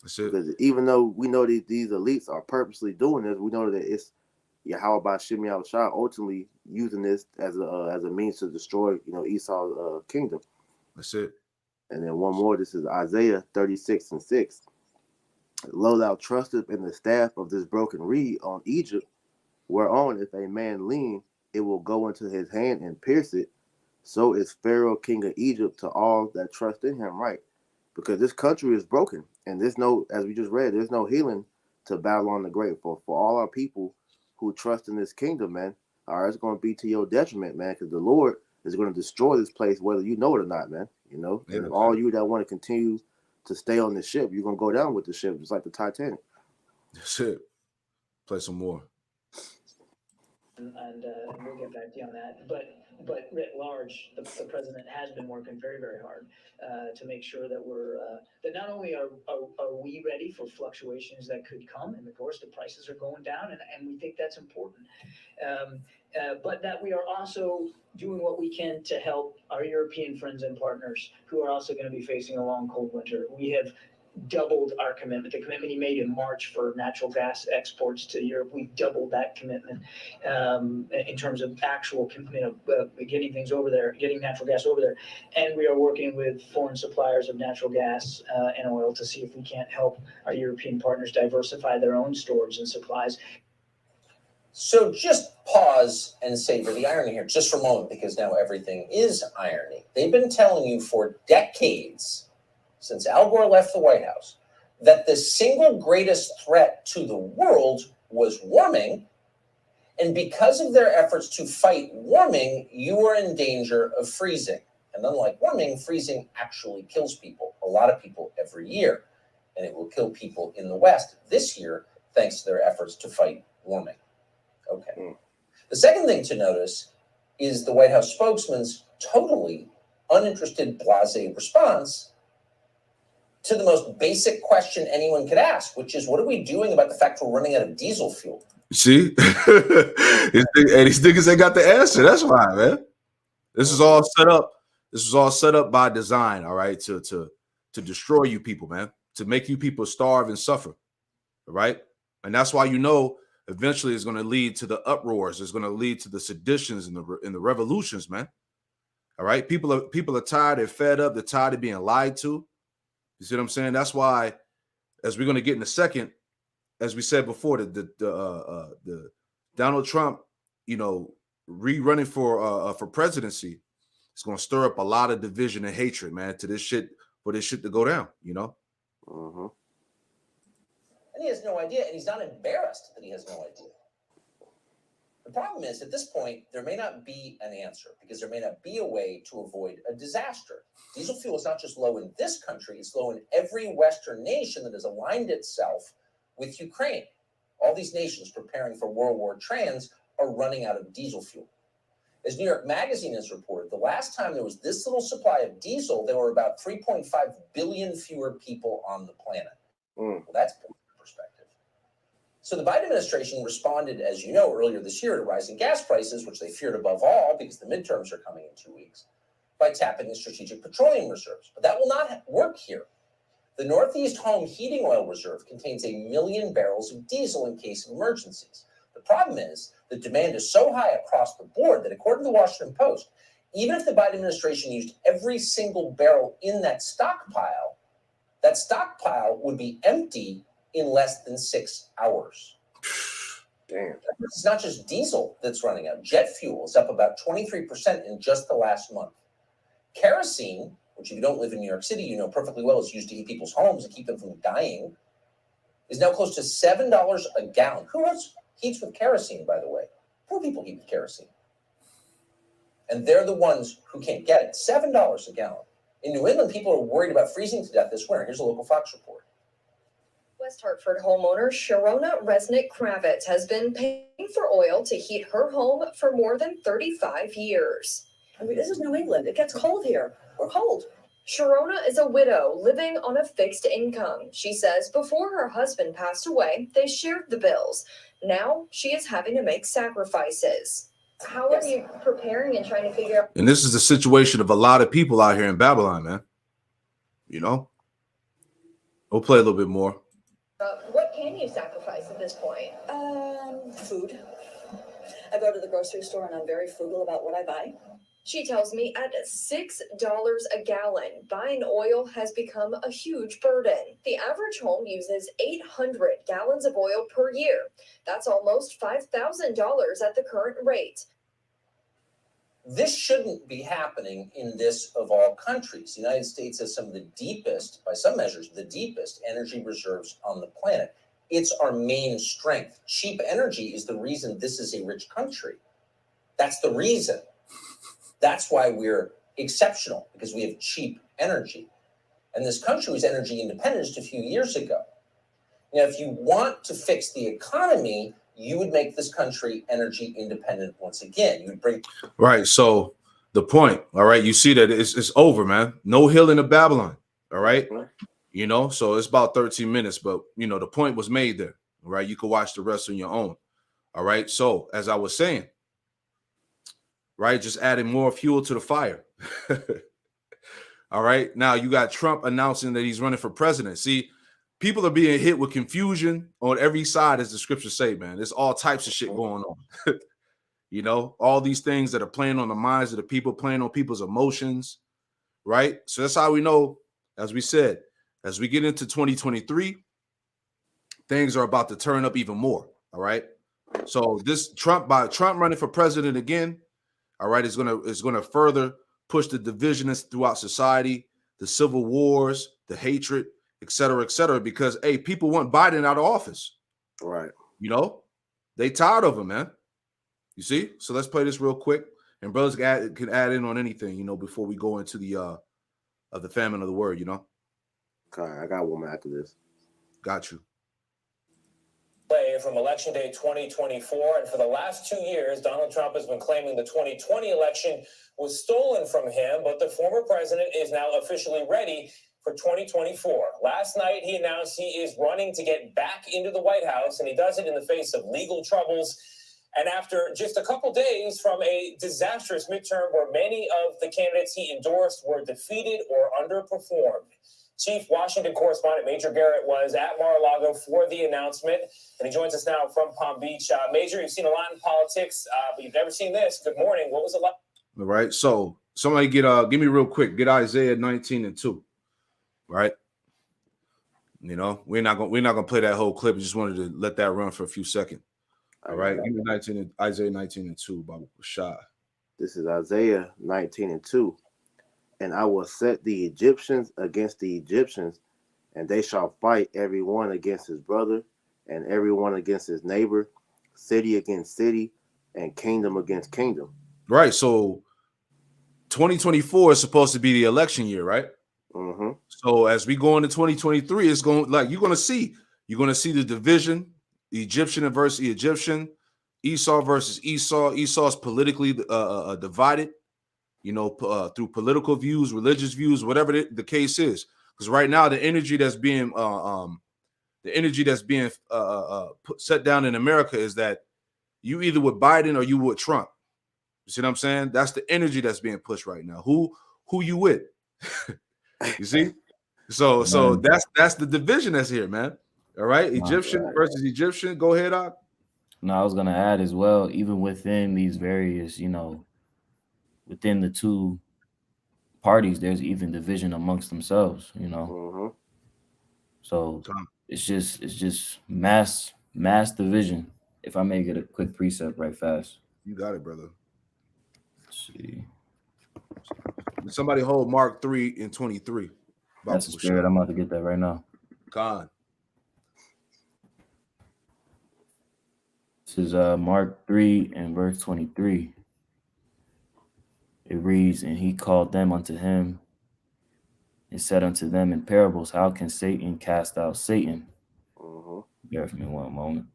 That's it. Because even though we know these elites are purposely doing this, we know that it's Yahweh Shimei Shah ultimately using this as a means to destroy, Esau's kingdom. That's it. And then one more. This is Isaiah 36:6. Lo, thou trusteth in the staff of this broken reed on Egypt, whereon if a man lean, it will go into his hand and pierce it. So is Pharaoh king of Egypt to all that trust in him, right? Because this country is broken, and there's no, as we just read, there's no healing to Babylon the Great. For all our people who trust in this kingdom, man, it's going to be to your detriment, man, because the Lord is going to destroy this place, whether you know it or not, man. Yeah, and all you that want to continue to stay on the ship, you're going to go down with the ship, just like the Titanic. That's it. Play some more. And we'll get back to you on that. But writ large, the president has been working very, very hard to make sure that we're that not only are we ready for fluctuations that could come, and of course the prices are going down, and we think that's important, but that we are also doing what we can to help our European friends and partners who are also going to be facing a long, cold winter. We have doubled our commitment. The commitment he made in March for natural gas exports to Europe, we doubled that commitment in terms of actual, getting things over there, getting natural gas over there. And we are working with foreign suppliers of natural gas and oil to see if we can't help our European partners diversify their own storage and supplies. So just pause and savor the irony here just for a moment, because now everything is irony. They've been telling you for decades, since Al Gore left the White House, that the single greatest threat to the world was warming. And because of their efforts to fight warming, you are in danger of freezing. And unlike warming, freezing actually kills people, a lot of people every year. And it will kill people in the West this year, thanks to their efforts to fight warming. Okay. The second thing to notice is the White House spokesman's totally uninterested, blasé response to the most basic question anyone could ask, which is, what are we doing about the fact we're running out of diesel fuel? See? And these niggas ain't got the answer. That's why, man. This is all set up. This was all set up by design, all right, to destroy you people, man, to make you people starve and suffer, all right? And that's why eventually it's going to lead to the uproars. It's going to lead to the seditions and the revolutions, man. All right? People are tired. They're fed up. They're tired of being lied to. You see what I'm saying? That's why, as we're going to get in a second, as we said before, the Donald Trump, rerunning for presidency, it's going to stir up a lot of division and hatred, man, for this shit to go down, And he has no idea, and he's not embarrassed that he has no idea. The problem is, at this point, there may not be an answer, because there may not be a way to avoid a disaster. Diesel fuel is not just low in this country, it's low in every Western nation that has aligned itself with Ukraine. All these nations preparing for World War Trans are running out of diesel fuel. As New York Magazine has reported, the last time there was this little supply of diesel, there were about 3.5 billion fewer people on the planet. Well, that's perspective. So the Biden administration responded, as you know, earlier this year to rising gas prices, which they feared above all because the midterms are coming in 2 weeks, by tapping the strategic petroleum reserves. But that will not work here. The Northeast Home Heating Oil Reserve contains 1 million barrels of diesel in case of emergencies. The problem is the demand is so high across the board that, according to the Washington Post, even if the Biden administration used every single barrel in that stockpile would be empty in less than 6 hours. Damn. It's not just diesel that's running out. Jet fuel is up about 23% in just the last month. Kerosene, which if you don't live in New York City, you know perfectly well is used to heat people's homes and keep them from dying, is now close to $7 a gallon. Who else heats with kerosene, by the way? Poor people heat with kerosene. And they're the ones who can't get it. $7 a gallon. In New England, people are worried about freezing to death this winter. Here's a local Fox report. West Hartford homeowner Sharona Resnick-Kravitz has been paying for oil to heat her home for more than 35 years. I mean, this is New England. It gets cold here. We're cold. Sharona is a widow living on a fixed income. She says before her husband passed away, they shared the bills. Now she is having to make sacrifices. How are you preparing and trying to figure out? And this is the situation of a lot of people out here in Babylon, man. You know? We'll play a little bit more. What can you sacrifice at this point? Food. I go to the grocery store and I'm very frugal about what I buy. She tells me at $6 a gallon, buying oil has become a huge burden. The average home uses 800 gallons of oil per year. That's almost $5,000 at the current rate. This shouldn't be happening in this of all countries. The United States has some of the deepest, by some measures, the deepest energy reserves on the planet. It's our main strength. Cheap energy is the reason this is a rich country. That's the reason. That's why we're exceptional, because we have cheap energy. And this country was energy independent just a few years ago. Now, if you want to fix the economy, you would make this country energy independent once again. You would bring... Right. So the point, all right, you see that it's over, man. No healing of Babylon. All right. You know, so it's about 13 minutes, but you know, the point was made there. All right. You can watch the rest on your own. All right. So as I was saying, right, just adding more fuel to the fire. All right. Now you got Trump announcing that he's running for president. See, people are being hit with confusion on every side, as the scriptures say, man. There's all types of shit going on. You know, all these things that are playing on the minds of the people, playing on people's emotions, right? So that's how we know, as we said, as we get into 2023, things are about to turn up even more, all right? So this Trump running for president again, all right, is gonna further push the divisions throughout society, the civil wars, the hatred, et cetera, because, hey, people want Biden out of office. Right. You know, they tired of him, man. You see? So let's play this real quick. And brothers can add in on anything, you know, before we go into the famine of the word, you know? Okay, I got one after this. Got you. From Election Day 2024, and for the last 2 years, Donald Trump has been claiming the 2020 election was stolen from him, but the former president is now officially ready for 2024. Last night, he announced he is running to get back into the White House, and he does it in the face of legal troubles. And after just a couple days from a disastrous midterm where many of the candidates he endorsed were defeated or underperformed. Chief Washington correspondent Major Garrett was at Mar-a-Lago for the announcement, and he joins us now from Palm Beach. Major, you've seen a lot in politics, but you've never seen this. Good morning. What was it like? All right. So somebody give me real quick. Get Isaiah 19:2. Right. You know, we're not gonna play that whole clip. I just wanted to let that run for a few seconds. All right. Give me Isaiah 19:2 by Rashad. This is Isaiah 19:2. And I will set the Egyptians against the Egyptians, and they shall fight every one against his brother, and every one against his neighbor, city against city, and kingdom against kingdom. Right. So 2024 is supposed to be the election year, right? Mm-hmm. So as we go into 2023, it's going like you're gonna see the division, the Egyptian versus the Egyptian, Esau versus Esau. Esau's politically divided. You know, through political views, religious views, whatever the case is. Because right now, the energy that's being the energy that's being set down in America is that you either with Biden or you with Trump. You see what I'm saying? That's the energy that's being pushed right now. Who you with? You see? So that's the division that's here, man. All right, Egyptian versus Egyptian. Go ahead, Doc. No, I was gonna add as well, even within these various, within the two parties, there's even division amongst themselves, So it's just mass division. If I may get a quick precept right fast. You got it, brother. Let's see. Somebody hold Mark 3:23. That's the spirit. I'm about to get that right now. Con. This is Mark 3 and verse 23. It reads, and he called them unto him and said unto them in parables, how can Satan cast out Satan? Bear with me one moment.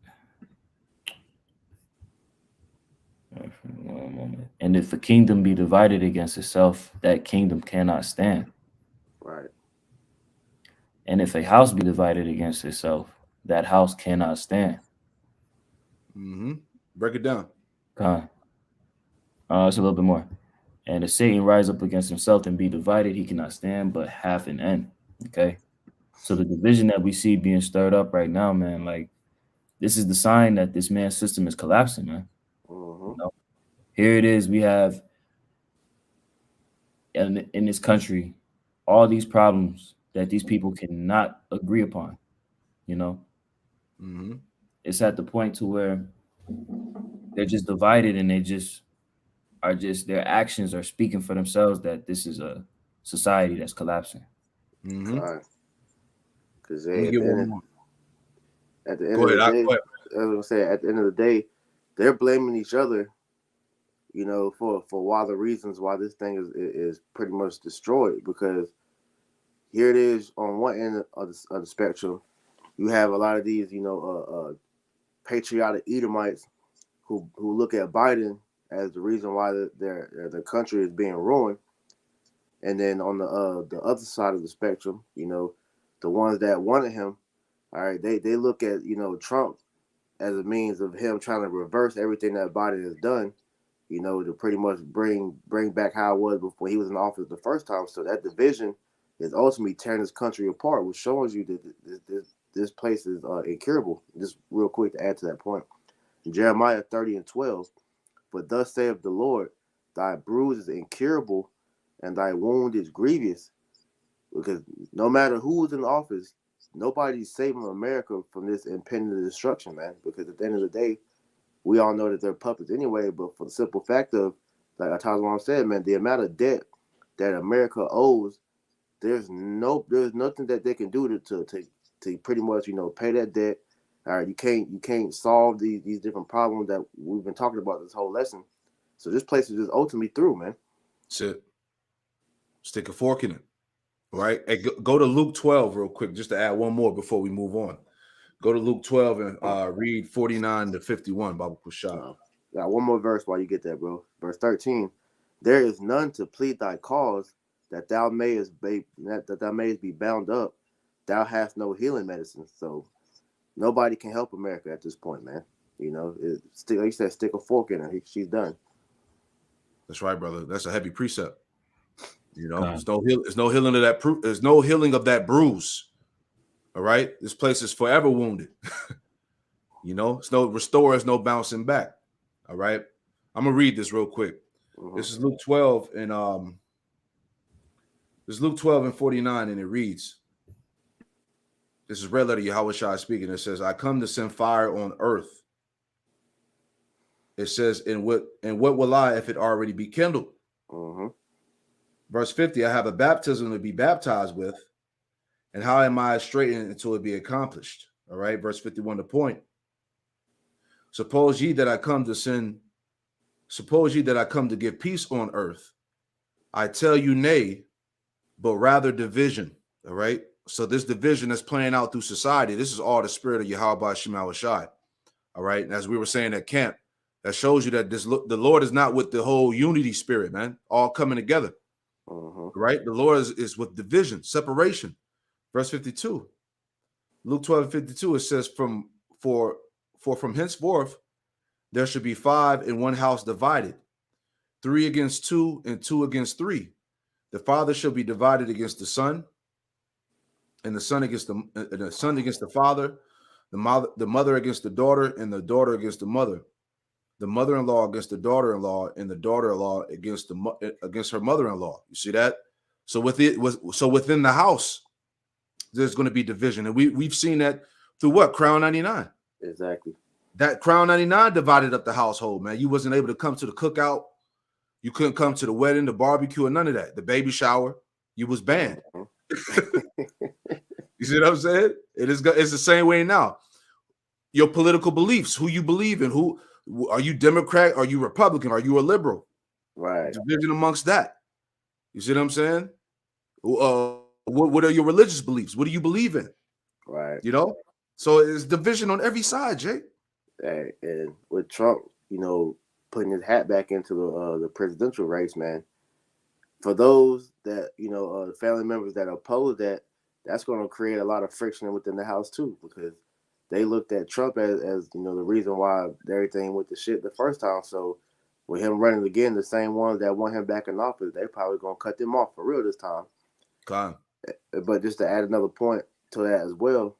And if a kingdom be divided against itself, that kingdom cannot stand. Right. And if a house be divided against itself, that house cannot stand. Break it down. It's a little bit more. And if Satan rise up against himself and be divided, he cannot stand, but half an end. Okay. So the division that we see being stirred up right now, man, like this is the sign that this man's system is collapsing, man. Here it is. We have in this country all these problems that these people cannot agree upon. It's at the point to where they're just divided, and they just are their actions are speaking for themselves that this is a society that's collapsing. Because at the end of the day, I was gonna say, at the end of the day, they're blaming each other, for why the reasons why this thing is pretty much destroyed. Because here it is on one end of the spectrum, you have a lot of these, patriotic Edomites who look at Biden as the reason why their country is being ruined. And then on the other side of the spectrum, the ones that wanted him, all right, they look at, Trump as a means of him trying to reverse everything that Biden has done, to pretty much bring back how it was before he was in office the first time. So that division is ultimately tearing this country apart, which shows you that this place is incurable. Just real quick to add to that point. Jeremiah 30:12, but thus saith the Lord, thy bruise is incurable and thy wound is grievous. Because no matter who's in office, nobody's saving America from this impending destruction, man. Because at the end of the day, we all know that they're puppets anyway. But for the simple fact of, like Atazwan said, man, the amount of debt that America owes, there's nothing that they can do to pretty much pay that debt. All right, you can't solve these different problems that we've been talking about this whole lesson. So this place is just ultimately through, man. That's it. Stick a fork in it. All right. Hey, go to Luke 12 real quick, just to add one more before we move on. Go to Luke 12 and read 49 to 51, Baba Kushah. Got one more verse while you get that, bro. Verse 13. There is none to plead thy cause, that thou mayest be bound up. Thou hast no healing medicine. So nobody can help America at this point, man. Like you said, stick a fork in her. She's done. That's right, brother. That's a heavy precept. There's no healing of that. There's no healing of that bruise. All right, this place is forever wounded. It's no restore, it's no bouncing back. All right, I'm gonna read this real quick. This is Luke 12 and this is Luke 12 and 49, and it reads. This is red letter Yahweh Shai speaking. It says, "I come to send fire on earth." It says, "And what will I if it already be kindled?" Verse 50, "I have a baptism to be baptized with, and how am I straitened until it be accomplished?" All right, verse 51, the point. Suppose ye that I come to give peace on earth. I tell you nay, but rather division. All right. So this division that's playing out through society, this is all the spirit of Yahweh Shema Shai. All right. And as we were saying at camp, that shows you that the Lord is not with the whole unity spirit, man, all coming together. Right? The Lord is with division, separation. Verse 52. Luke 12:52, it says, for from henceforth there should be 5 in one house divided, 3 against 2 and 2 against 3. The father shall be divided against the son, and the son against the son against the father, the mother against the daughter, and the daughter against the mother, the mother-in-law against the daughter-in-law, and the daughter-in-law against her mother-in-law. You see that? So within the house, there's going to be division, and we've seen that through what? Crown 99. Exactly. That Crown 99 divided up the household, man. You wasn't able to come to the cookout. You couldn't come to the wedding, the barbecue, or none of that. The baby shower, you was banned. You see what I'm saying? It's the same way now. Your political beliefs, who you believe in, who are you, Democrat? Are you Republican? Are you a liberal? Right. Division amongst that. You see what I'm saying? What are your religious beliefs? What do you believe in? Right. You know, so it's division on every side, Jay. Hey, and with Trump, you know, putting his hat back into the presidential race, man. For those that, you know, family members that oppose that, that's going to create a lot of friction within the House too, because they looked at Trump as you know, the reason why everything went to shit the first time. So with him running again, the same ones that want him back in office, they probably going to cut them off for real this time. But just to add another point to that as well,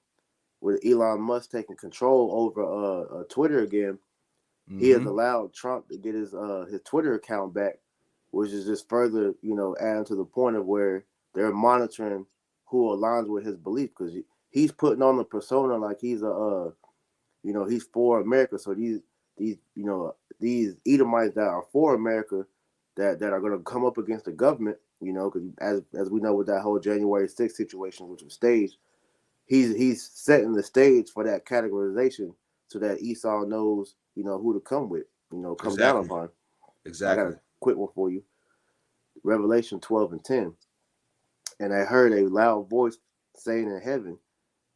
with Elon Musk taking control over Twitter again, he has allowed Trump to get his Twitter account back, which is just further, you know, adding to the point of where they're monitoring who aligns with his belief, because he's putting on the persona like he's you know, he's for America. So these you know, these Edomites that are for America that are going to come up against the government, you know, because as we know with that whole January 6th situation, which was staged, he's setting the stage for that categorization so that Esau knows, you know, who to come with, you know, come down upon. Exactly. I got a quick one for you. Revelation 12:10. And I heard a loud voice saying in heaven,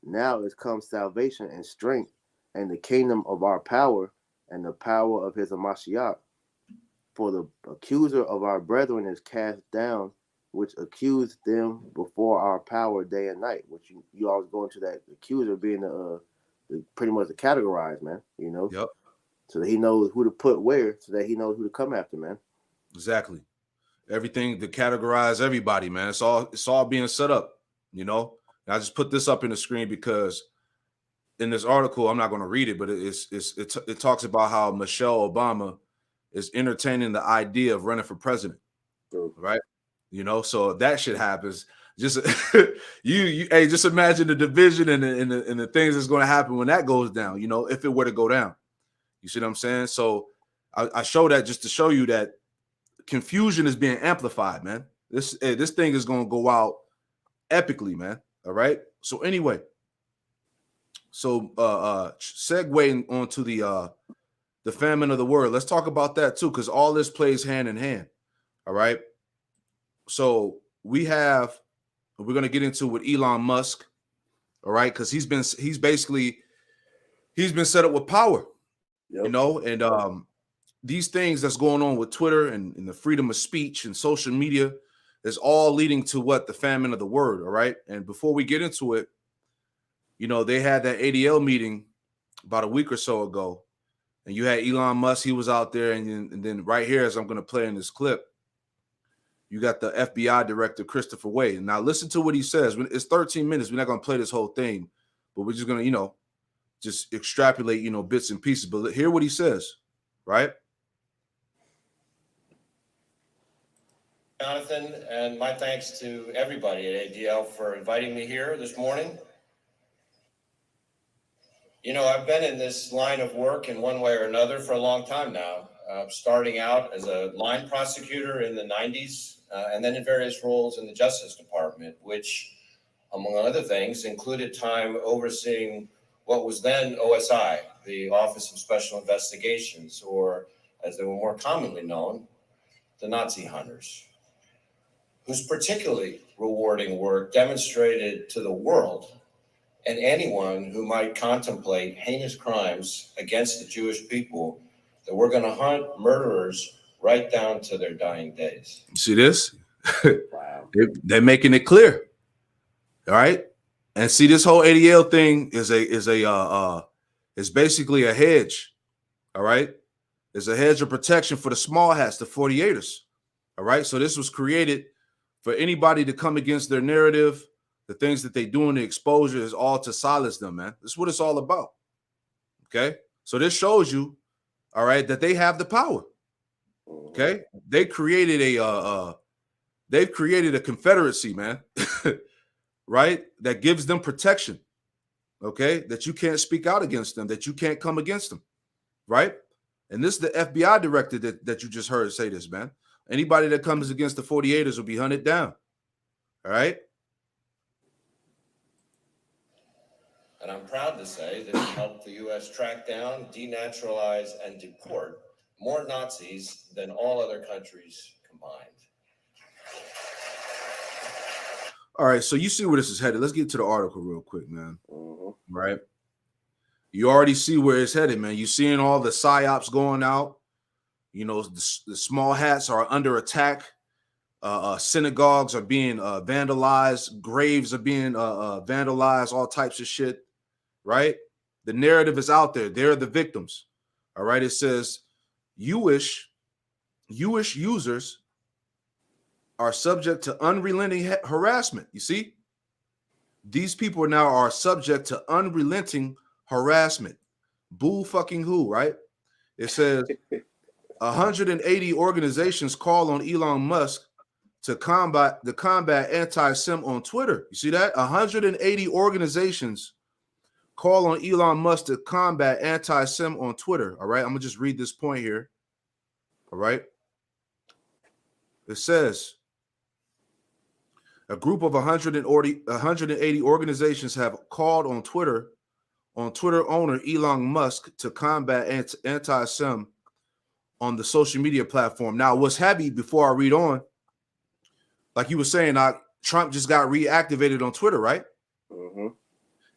now is come salvation and strength and the kingdom of our power and the power of his Hamashiach. For the accuser of our brethren is cast down, which accused them before our power day and night. Which you always go into that accuser being the pretty much the categorized, man. You know, yep. So that he knows who to put where, so that he knows who to come after, man. Exactly. Everything to categorize everybody, man. It's all being set up, you know. And I just put this up in the screen because in this article, I'm not going to read it, but it talks about how Michelle Obama is entertaining the idea of running for president, right? You know, so if that shit happens, just hey, just imagine the division and the things that's going to happen when that goes down. You know, if it were to go down, you see what I'm saying? So I show that just to show you that confusion is being amplified, man. This thing is going to go out epically, man. All right. So anyway, so segueing onto the famine of the word. Let's talk about that too, because all this plays hand in hand. All right. So we're going to get into with Elon Musk. All right, because he's been set up with power, you know, and these things that's going on with Twitter and the freedom of speech and social media is all leading to what? The famine of the word. All right. And before we get into it, you know, they had that ADL meeting about a week or so ago, and you had Elon Musk. He was out there, and then right here, as I'm going to play in this clip, you got the FBI director, Christopher Wray. And now listen to what he says. It's 13 minutes. We're not going to play this whole thing, but we're just going to, you know, just extrapolate, you know, bits and pieces. But hear what he says, right? Jonathan, and my thanks to everybody at ADL for inviting me here this morning. You know, I've been in this line of work in one way or another for a long time now, starting out as a line prosecutor in the 90s, and then in various roles in the Justice Department, which, among other things, included time overseeing what was then OSI, the Office of Special Investigations, or as they were more commonly known, the Nazi hunters, whose particularly rewarding work demonstrated to the world and anyone who might contemplate heinous crimes against the Jewish people that we're going to hunt murderers right down to their dying days. You see this? Wow. They're making it clear. All right. And see, this whole ADL thing is basically a hedge. All right, it's a hedge of protection for the small hats, the 48ers. All right, so this was created for anybody to come against their narrative, the things that they do in the exposure is all to silence them, man. This is what it's all about. Okay, so this shows you, all right, that they have the power. Okay, they created they've created a confederacy, man. Right, that gives them protection. Okay, that you can't speak out against them, that you can't come against them. Right, and this is the FBI director that you just heard say this, man. Anybody that comes against the 48ers will be hunted down. All right. And I'm proud to say that it helped the U.S. track down, denaturalize, and deport more Nazis than all other countries combined. All right, so you see where this is headed. Let's get to the article real quick, man. Right. You already see where it's headed, man. You're seeing all the psyops going out. You know, the small hats are under attack. Synagogues are being vandalized. Graves are being vandalized. All types of shit. Right? The narrative is out there. They're the victims. All right. It says Jewish users are subject to unrelenting harassment. You see? These people now are subject to unrelenting harassment. Boo fucking who, right? It says 180 organizations call on Elon Musk to combat anti-Sim on Twitter. You see that? 180 organizations call on Elon Musk to combat anti-Sim on Twitter. All right, I'm gonna just read this point here. All right. It says a group of 180 organizations have called on Twitter owner Elon Musk to combat anti-Sim on the social media platform. Now, what's heavy before I read on, like you were saying, Trump just got reactivated on Twitter, right? Mm-hmm.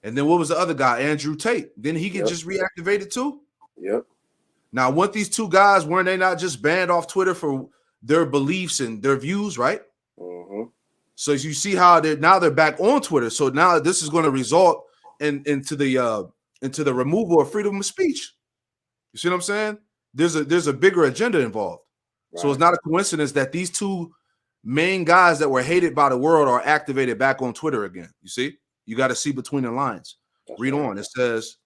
And then what was the other guy, Andrew Tate? Didn't he get just reactivated too? Yep. Now, weren't these two guys, weren't they not just banned off Twitter for their beliefs and their views, right? Mm-hmm. So as you see how they're back on Twitter. So now this is going to result into the removal of freedom of speech. You see what I'm saying? There's a bigger agenda involved. Right. So it's not a coincidence that these two main guys that were hated by the world are activated back on Twitter again. You see? You got to see between the lines. Read on. It says,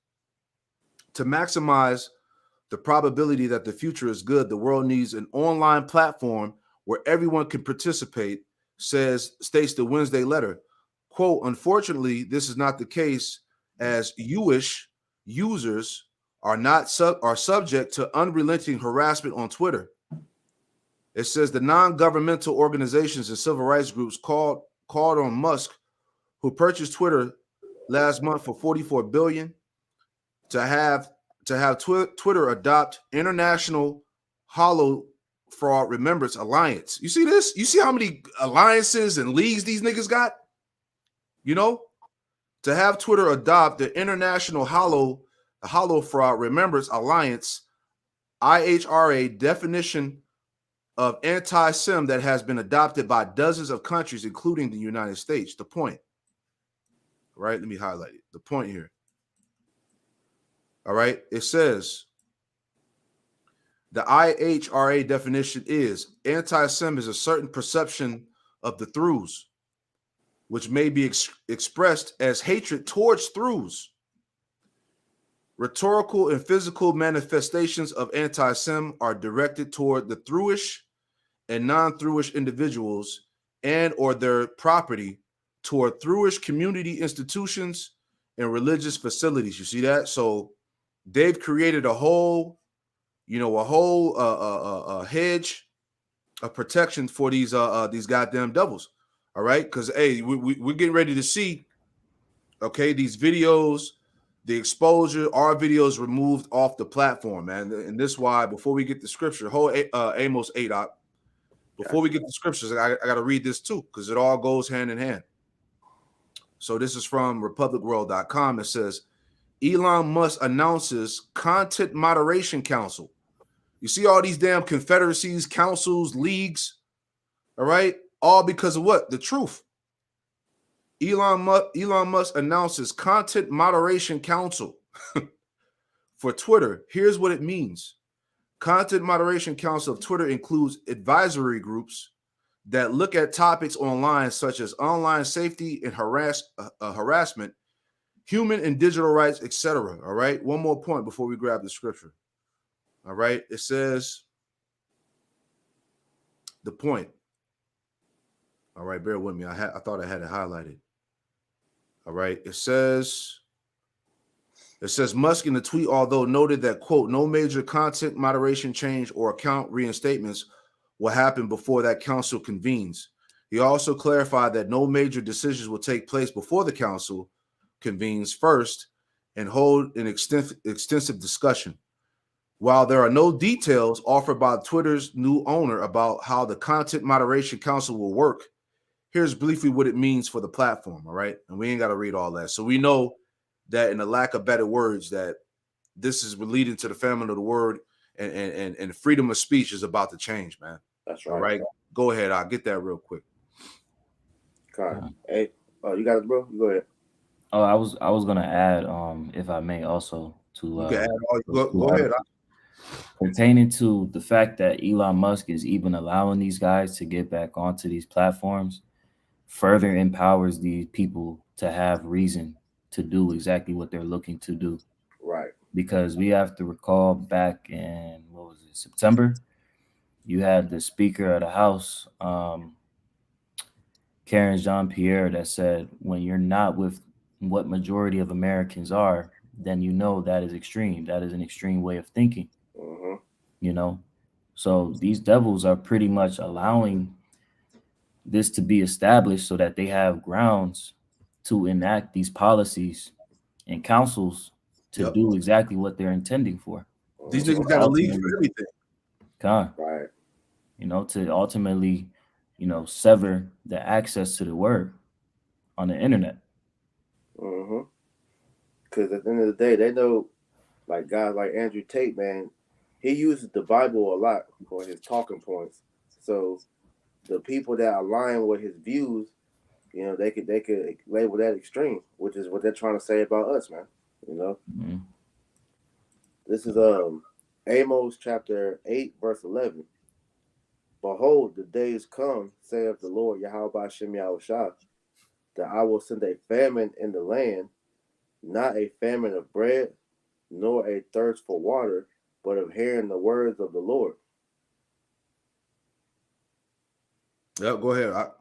to maximize the probability that the future is good, the world needs an online platform where everyone can participate, states the Wednesday letter. Quote, unfortunately, this is not the case, as Jewish users are subject to unrelenting harassment on Twitter. It says the non-governmental organizations and civil rights groups called on Musk, who purchased Twitter last month for $44 billion, to have Twitter adopt International Hollow Fraud Remembrance Alliance. You see this? You see how many alliances and leagues these niggas got? You know, to have Twitter adopt the International Hollow Fraud Remembrance Alliance, IHRA, definition of anti-Sim that has been adopted by dozens of countries, including the United States. The point. All right, let me highlight it. The point here. All right, it says the IHRA definition is anti-Sim is a certain perception of the Druze, which may be expressed as hatred towards Druze. Rhetorical and physical manifestations of anti-Sim are directed toward the Druish and non-Druish individuals and or their property, toward Druish community institutions and religious facilities. You see that? So they've created a whole hedge of protection for these goddamn devils. All right, because hey, we're getting ready to see, okay, these videos, the exposure, our videos removed off the platform, man. And this is why, before we get the scripture, Amos 8 up. Before we get the scriptures, I got to read this too, because it all goes hand in hand. So this is from republicworld.com. It says, Elon Musk announces Content Moderation Council. You see all these damn confederacies, councils, leagues, all right? All because of what? The truth. Elon Musk announces Content Moderation Council for Twitter. Here's what it means. Content Moderation Council of Twitter includes advisory groups that look at topics online such as online safety and harassment, human and digital rights, etc. All right. One more point before we grab the scripture. All right. It says the point. All right. Bear with me. I thought I had it highlighted. All right. It says Musk in the tweet, although noted that, quote, no major content moderation change or account reinstatements will happen before that council convenes. He also clarified that no major decisions will take place before the council convenes first and hold an extensive discussion. While there are no details offered by Twitter's new owner about how the Content Moderation Council will work, here's briefly what it means for the platform, all right? And we ain't got to read all that. So we know that, in the lack of better words, that this is leading to the famine of the word, and freedom of speech is about to change, man. That's right. All right, go ahead. I'll get that real quick. Okay. Hey, you got it, bro? Go ahead. Oh, I was gonna add, if I may, also to You can add. Go ahead. Pertaining to the fact that Elon Musk is even allowing these guys to get back onto these platforms, further empowers these people to have reason to do exactly what they're looking to do. Right. Because we have to recall back in, what was it, September, you had the Speaker of the House, Karen Jean-Pierre, that said, when you're not with what majority of Americans are, then you know that is extreme. That is an extreme way of thinking. Mm-hmm. You know, so these devils are pretty much allowing this to be established so that they have grounds to enact these policies and councils to do exactly what they're intending for. These niggas got to leave for everything. Right. You know, to ultimately, sever the access to the word on the internet. Mm-hmm. Because at the end of the day, they know, like guys like Andrew Tate, man, he uses the Bible a lot for his talking points. So the people that align with his views, they could label that extreme, which is what they're trying to say about us, man. Mm-hmm. This is Amos chapter 8, verse 11. Behold, the days come, saith the Lord Yahweh Shem Yahushua, that I will send a famine in the land, not a famine of bread, nor a thirst for water, but of hearing the words of the Lord. Yep, go ahead.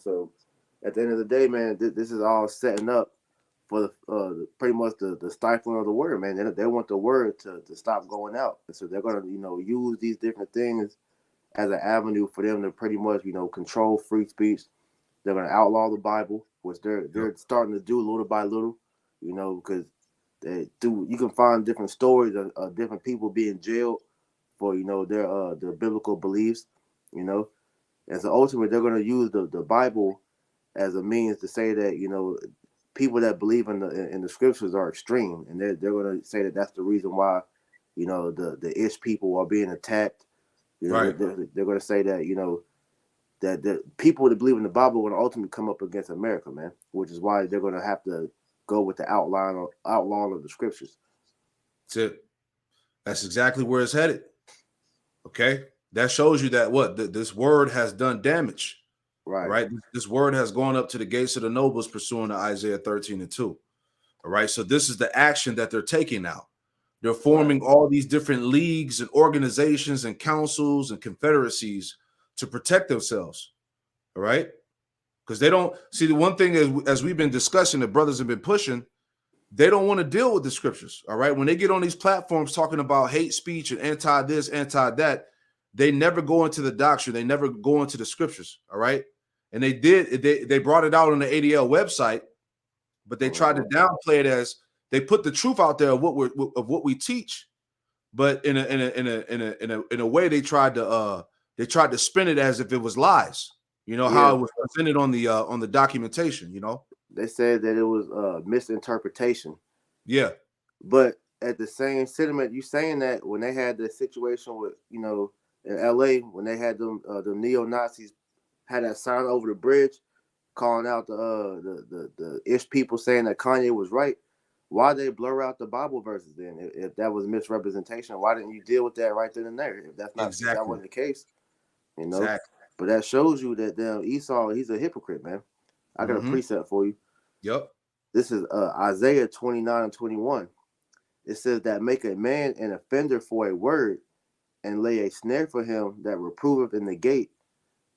So at the end of the day, man, this is all setting up for the pretty much the stifling of the word, man. They want the word to stop going out. And so they're going to, use these different things as an avenue for them to pretty much, control free speech. They're going to outlaw the Bible, which they're starting to do little by little, because you can find different stories of different people being jailed for, their biblical beliefs, And so ultimately they're going to use the Bible as a means to say that, people that believe in the scriptures are extreme, and they're going to say that that's the reason why, the Ish people are being attacked. Right. They're going to say that, that the people that believe in the Bible are going to ultimately come up against America, man, which is why they're going to have to go with the outlawing of the scriptures. That's it. That's exactly where it's headed. Okay. That shows you that this word has done damage. Right. This word has gone up to the gates of the nobles, pursuant to Isaiah 13:2. All right. So this is the action that they're taking now. They're forming all these different leagues and organizations and councils and confederacies to protect themselves. All right. Because they don't see, the one thing is, as we've been discussing, the brothers have been pushing, they don't want to deal with the scriptures. All right. When they get on these platforms talking about hate speech and anti this, anti that, they never go into the doctrine. They never go into the scriptures. All right. And they brought it out on the ADL website, but they tried to downplay it as they put the truth out there of what we teach. But in a way, they tried to spin it as if it was lies. How it was presented on the documentation. They said that it was misinterpretation. Yeah. But at the same sentiment, you saying that when they had the situation with, in LA, when they had them neo-Nazis had that sign over the bridge, calling out the ish people saying that Kanye was right. Why they blur out the Bible verses then? If that was misrepresentation, why didn't you deal with that right then and there? If that's not if that wasn't the case, you know. Exactly. But that shows you that damn Esau, he's a hypocrite, man. I got a precept for you. Yep. This is Isaiah 29:21. It says that make a man an offender for a word, and lay a snare for him that reproveth in the gate,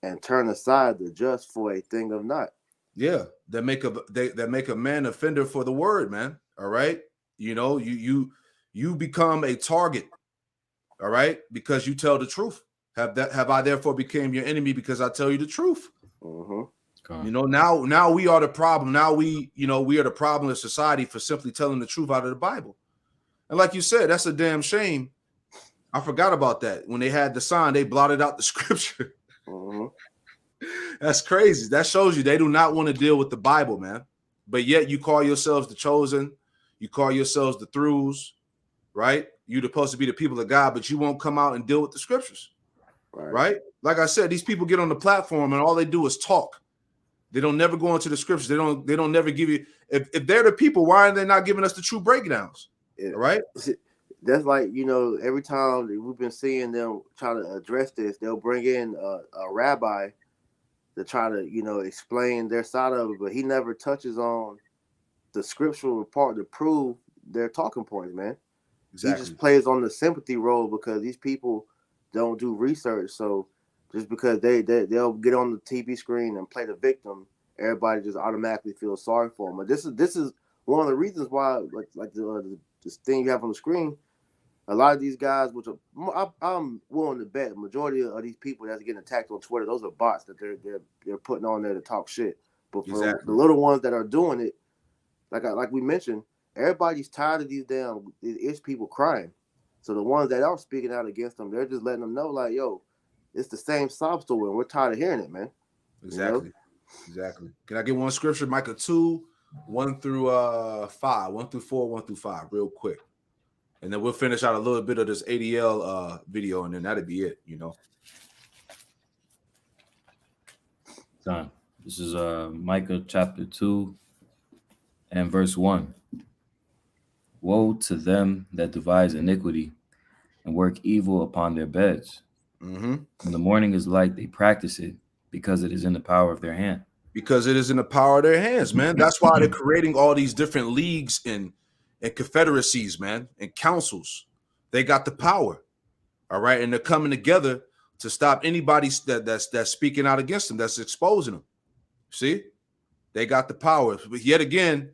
and turn aside the just for a thing of naught. Yeah, that make a man offender for the word, man. All right, you know, you become a target. All right, because you tell the truth. Have I therefore became your enemy because I tell you the truth? You know, now we are the problem. Now we are the problem of society for simply telling the truth out of the Bible. And like you said, that's a damn shame. I forgot about that. When they had the sign, they blotted out the scripture. That's crazy. That shows you they do not want to deal with the Bible, man. But yet you call yourselves the chosen. You call yourselves the throughs, right? You're supposed to be the people of God, but you won't come out and deal with the scriptures, right? Like I said, these people get on the platform and all they do is talk. They don't never go into the scriptures. They don't never give you. If they're the people, why are they not giving us the true breakdowns? Right? That's like, you know, every time we've been seeing them try to address this, they'll bring in a rabbi to try to, you know, explain their side of it, but he never touches on the scriptural part to prove their talking points, man. Exactly. He just plays on the sympathy role because these people don't do research. So just because they'll get on the TV screen and play the victim, everybody just automatically feels sorry for them. But this is one of the reasons why, like this thing you have on the screen, a lot of these guys, which I'm willing to bet, the majority of these people that's getting attacked on Twitter, those are bots that they're putting on there to talk shit. But for the little ones that are doing it, like we mentioned, everybody's tired of these ish people crying. So the ones that are speaking out against them, they're just letting them know, like, yo, it's the same sob story, and we're tired of hearing it, man. Exactly. You know? Exactly. Can I get one scripture, Micah 2, 1 through 5, 1 through 4, 1 through 5, real quick. And then we'll finish out a little bit of this ADL video, and then that'll be it, you know. Done. This is Micah chapter 2 and verse 1. Woe to them that devise iniquity and work evil upon their beds. When the morning is light, they practice it because it is in the power of their hand. Because it is in the power of their hands, man. That's why they're creating all these different leagues and confederacies, man, and councils. They got the power, all right, and they're coming together to stop anybody that's speaking out against them, that's exposing them. See, they got the power, but yet again,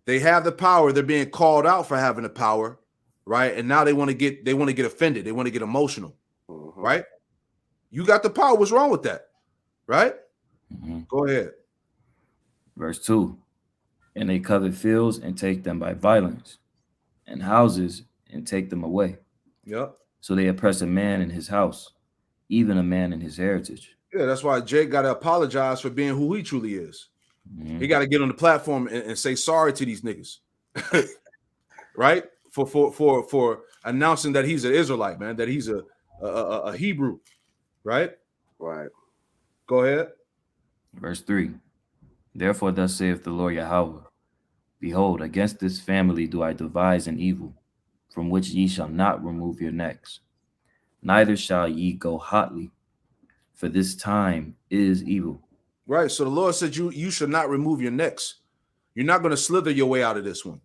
they have the power. They're being called out for having the power, right? And now they want to get offended. They want to get emotional, right? You got the power. What's wrong with that, right? Go ahead. Verse 2. And they covet fields and take them by violence, and houses and take them away. Yep. So they oppress a man in his house, even a man in his heritage. Yeah, that's why Jake got to apologize for being who he truly is. He got to get on the platform and say sorry to these niggas, right? For announcing that he's an Israelite, man, that he's a Hebrew, right? Right. Go ahead. Verse 3. Therefore thus saith the Lord Yahweh, behold, against this family do I devise an evil, from which ye shall not remove your necks, neither shall ye go hotly, for this time is evil. Right. So the Lord said you should not remove your necks. You're not going to slither your way out of this one.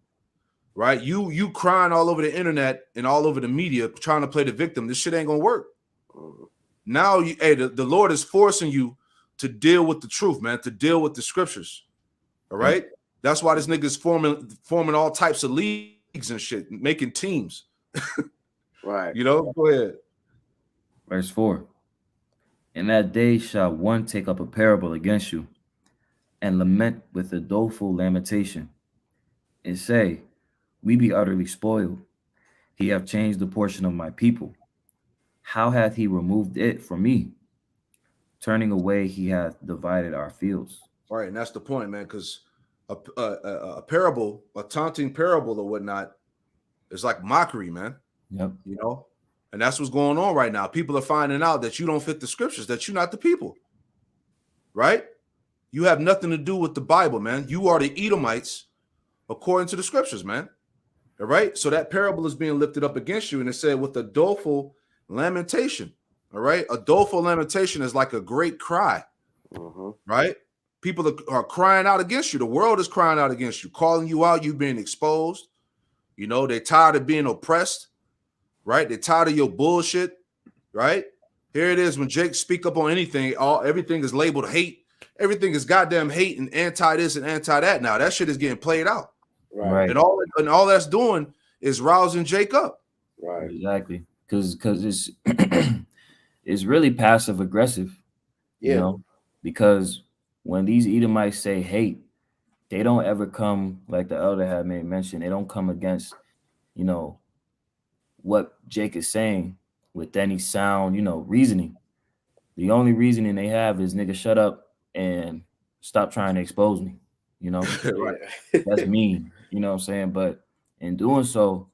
Right. You crying all over the internet and all over the media trying to play the victim. This shit ain't going to work. Now, the Lord is forcing you to deal with the truth, man, to deal with the scriptures. All right. That's why this nigga's forming all types of leagues and shit, making teams. Right. You know, go ahead. Verse 4. In that day shall one take up a parable against you, and lament with a doleful lamentation, and say, we be utterly spoiled. He hath changed the portion of my people. How hath he removed it from me? Turning away, he hath divided our fields. All right, and that's the point, man, because a parable, a taunting parable or whatnot, is like mockery, man. Yep. You know, and that's what's going on right now. People are finding out that you don't fit the scriptures, that you're not the people, right? You have nothing to do with the Bible, man. You are the Edomites according to the scriptures, man. All right. So that parable is being lifted up against you. And it said with a doleful lamentation. All right. A doleful lamentation is like a great cry. Right. People are crying out against you. The world is crying out against you, calling you out. You being exposed. You know, they're tired of being oppressed. Right. They're tired of your bullshit. Right. Here it is. When Jake speak up on anything, everything is labeled hate. Everything is goddamn hate and anti this and anti that. Now that shit is getting played out. Right. And all that's doing is rousing Jake up. Right. Exactly. Because it's it's really passive aggressive. You know, because when these Edomites say hate, they don't ever come, like the elder had made mention, they don't come against, you know, what Jake is saying with any sound, you know, reasoning. The only reasoning they have is nigga, shut up and stop trying to expose me. You know, that's mean. You know what I'm saying? But in doing so,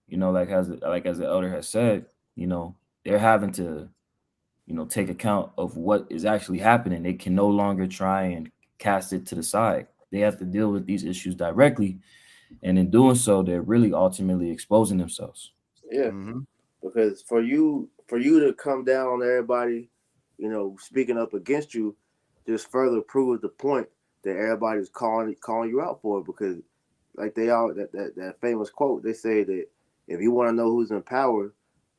you know, like as the elder has said, you know, they're having to, you know, take account of what is actually happening. They can no longer try and cast it to the side. They have to deal with these issues directly, and in doing so, they're really ultimately exposing themselves. Yeah, because for you to come down on everybody, you know, speaking up against you, just further proves the point that everybody's calling you out for it. Because, like they all that famous quote, they say that if you want to know who's in power,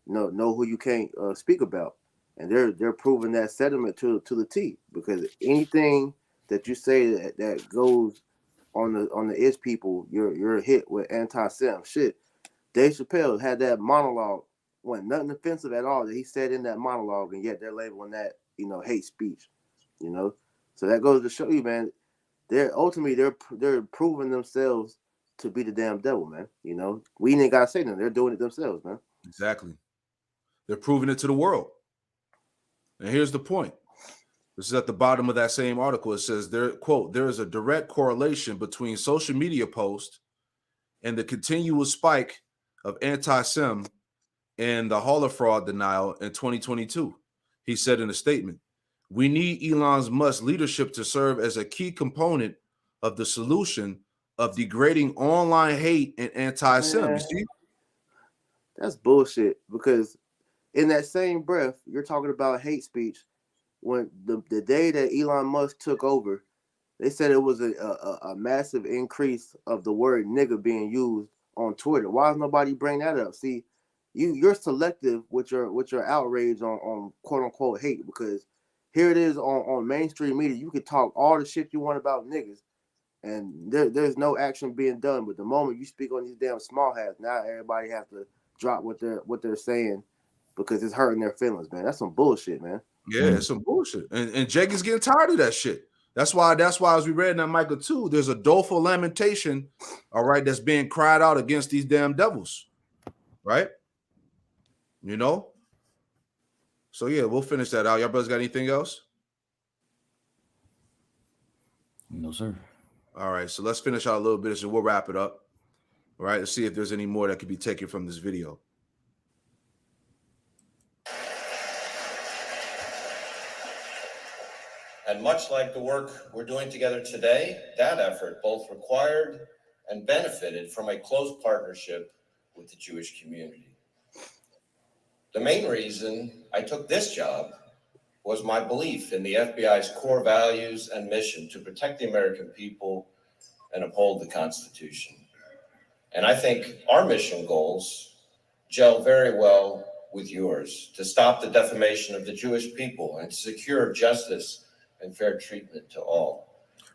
know who you can't speak about, and they're proving that sentiment to the T. Because anything that you say that goes on the is people, you're hit with anti-Sem shit. Dave Chappelle had that monologue, wasn't nothing offensive at all that he said in that monologue, and yet they're labeling that, you know, hate speech. You know, so that goes to show you, man. They're proving themselves to be the damn devil, man. You know, we ain't gotta say nothing. They're doing it themselves, man. Exactly. They're proving it to the world. And here's the point. This is at the bottom of that same article. It says, quote, there is a direct correlation between social media posts and the continual spike of anti-Sem and the Holofraud denial in 2022. He said in a statement, we need Elon Musk's leadership to serve as a key component of the solution of degrading online hate and anti-Sem. You see? That's bullshit, because in that same breath, you're talking about hate speech. When the day that Elon Musk took over, they said it was a massive increase of the word nigga being used on Twitter. Why does nobody bring that up? See, you're selective with your outrage on quote unquote hate, because here it is on mainstream media. You can talk all the shit you want about niggas, and there's no action being done. But the moment you speak on these damn small hats, now everybody has to drop what they're saying because it's hurting their feelings, man. That's some bullshit, man. Yeah, it's some bullshit. And Jake is getting tired of that shit. That's why as we read in that Micah 2, there's a doleful lamentation, all right, that's being cried out against these damn devils. Right? You know? So yeah, we'll finish that out. Y'all brothers got anything else? No, sir. All right, so let's finish out a little bit, so we'll wrap it up. All right, let's see if there's any more that could be taken from this video. And much like the work we're doing together today, that effort both required and benefited from a close partnership with the Jewish community. The main reason I took this job was my belief in the FBI's core values and mission to protect the American people and uphold the Constitution. And I think our mission goals gel very well with yours, to stop the defamation of the Jewish people and to secure justice and fair treatment to all.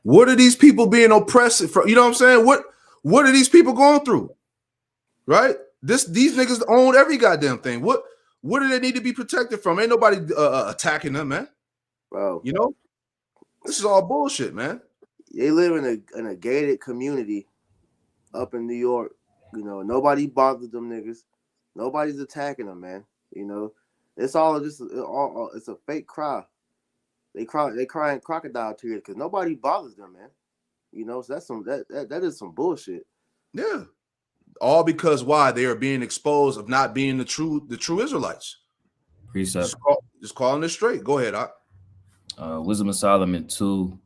What are these people being oppressed from? You know what I'm saying? What are these people going through? Right? These niggas own every goddamn thing. What do they need to be protected from? Ain't nobody attacking them, man. Bro, you know, this is all bullshit, man. They live in a gated community up in New York. You know, nobody bothers them niggas. Nobody's attacking them, man. You know, it's all just it's a fake cry. They crying crocodile tears because nobody bothers them, man. You know, so that is some bullshit. Yeah, all because why? They are being exposed of not being the true Israelites. Precept. Just calling it straight. Go ahead, Wisdom of Solomon 2,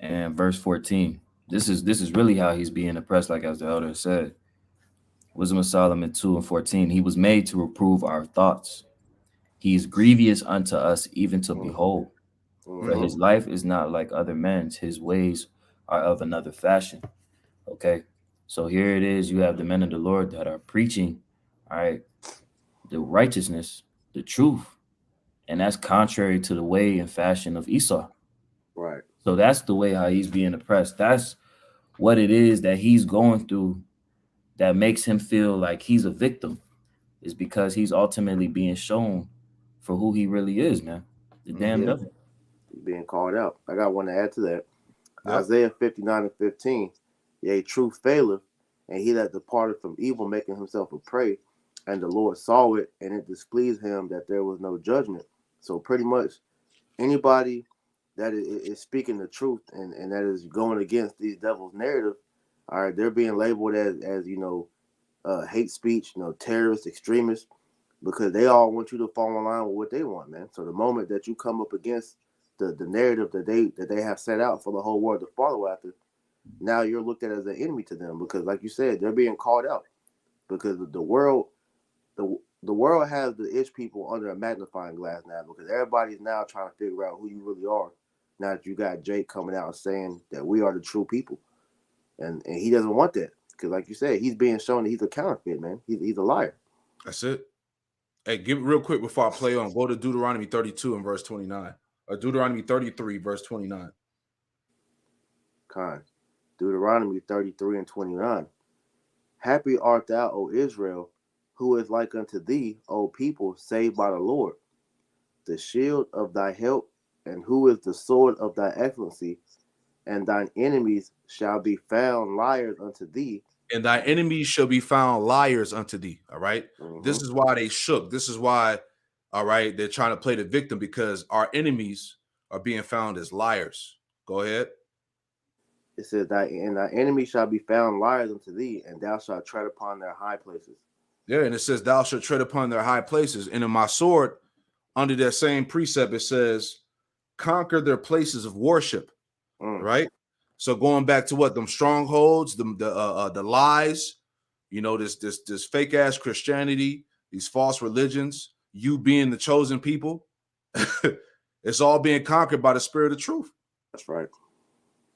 and verse 14. This is really how he's being oppressed, like as the elder said. Wisdom of Solomon 2 and 14. He was made to reprove our thoughts. He is grievous unto us, even to behold. For his life is not like other men's. His ways are of another fashion. Okay. So here it is. You have the men of the Lord that are preaching, all right, the righteousness, the truth. And that's contrary to the way and fashion of Esau. Right. So that's the way how he's being oppressed. That's what it is that he's going through that makes him feel like he's a victim, is because he's ultimately being shown for who he really is, man. The damn devil. Being called out. I got one to add to that. Yep. Isaiah 59 and 15. Yea, truth faileth, and he that departed from evil, making himself a prey. And the Lord saw it, and it displeased him that there was no judgment. So pretty much anybody that is speaking the truth and that is going against these devils' narrative, all right, they're being labeled as hate speech, terrorists, extremists, because they all want you to fall in line with what they want, man. So the moment that you come up against the narrative that they have set out for the whole world to follow after, now you're looked at as an enemy to them, because like you said, they're being called out, because the world has the ish people under a magnifying glass now, because everybody's now trying to figure out who you really are. Now that you got Jake coming out and saying that we are the true people, and he doesn't want that, because like you said, he's being shown that he's a counterfeit, man. He's a liar. That's it. Hey, give it real quick before I play on. Go to Deuteronomy 32 and verse 29. Or Deuteronomy 33, verse 29. Kind. Deuteronomy 33 and 29. Happy art thou, O Israel, who is like unto thee, O people, saved by the Lord, the shield of thy help, and who is the sword of thy excellency, and thine enemies shall be found liars unto thee. And thy enemies shall be found liars unto thee. All right. Mm-hmm. This is why they shook. This is why, all right, they're trying to play the victim, because our enemies are being found as liars. Go ahead. It says, thy enemies shall be found liars unto thee, and thou shalt tread upon their high places. Yeah, and it says, thou shalt tread upon their high places. And in my sword, under that same precept, it says, conquer their places of worship. Right. So going back to what them strongholds, the lies, this fake ass Christianity, these false religions, you being the chosen people, it's all being conquered by the spirit of truth. That's right.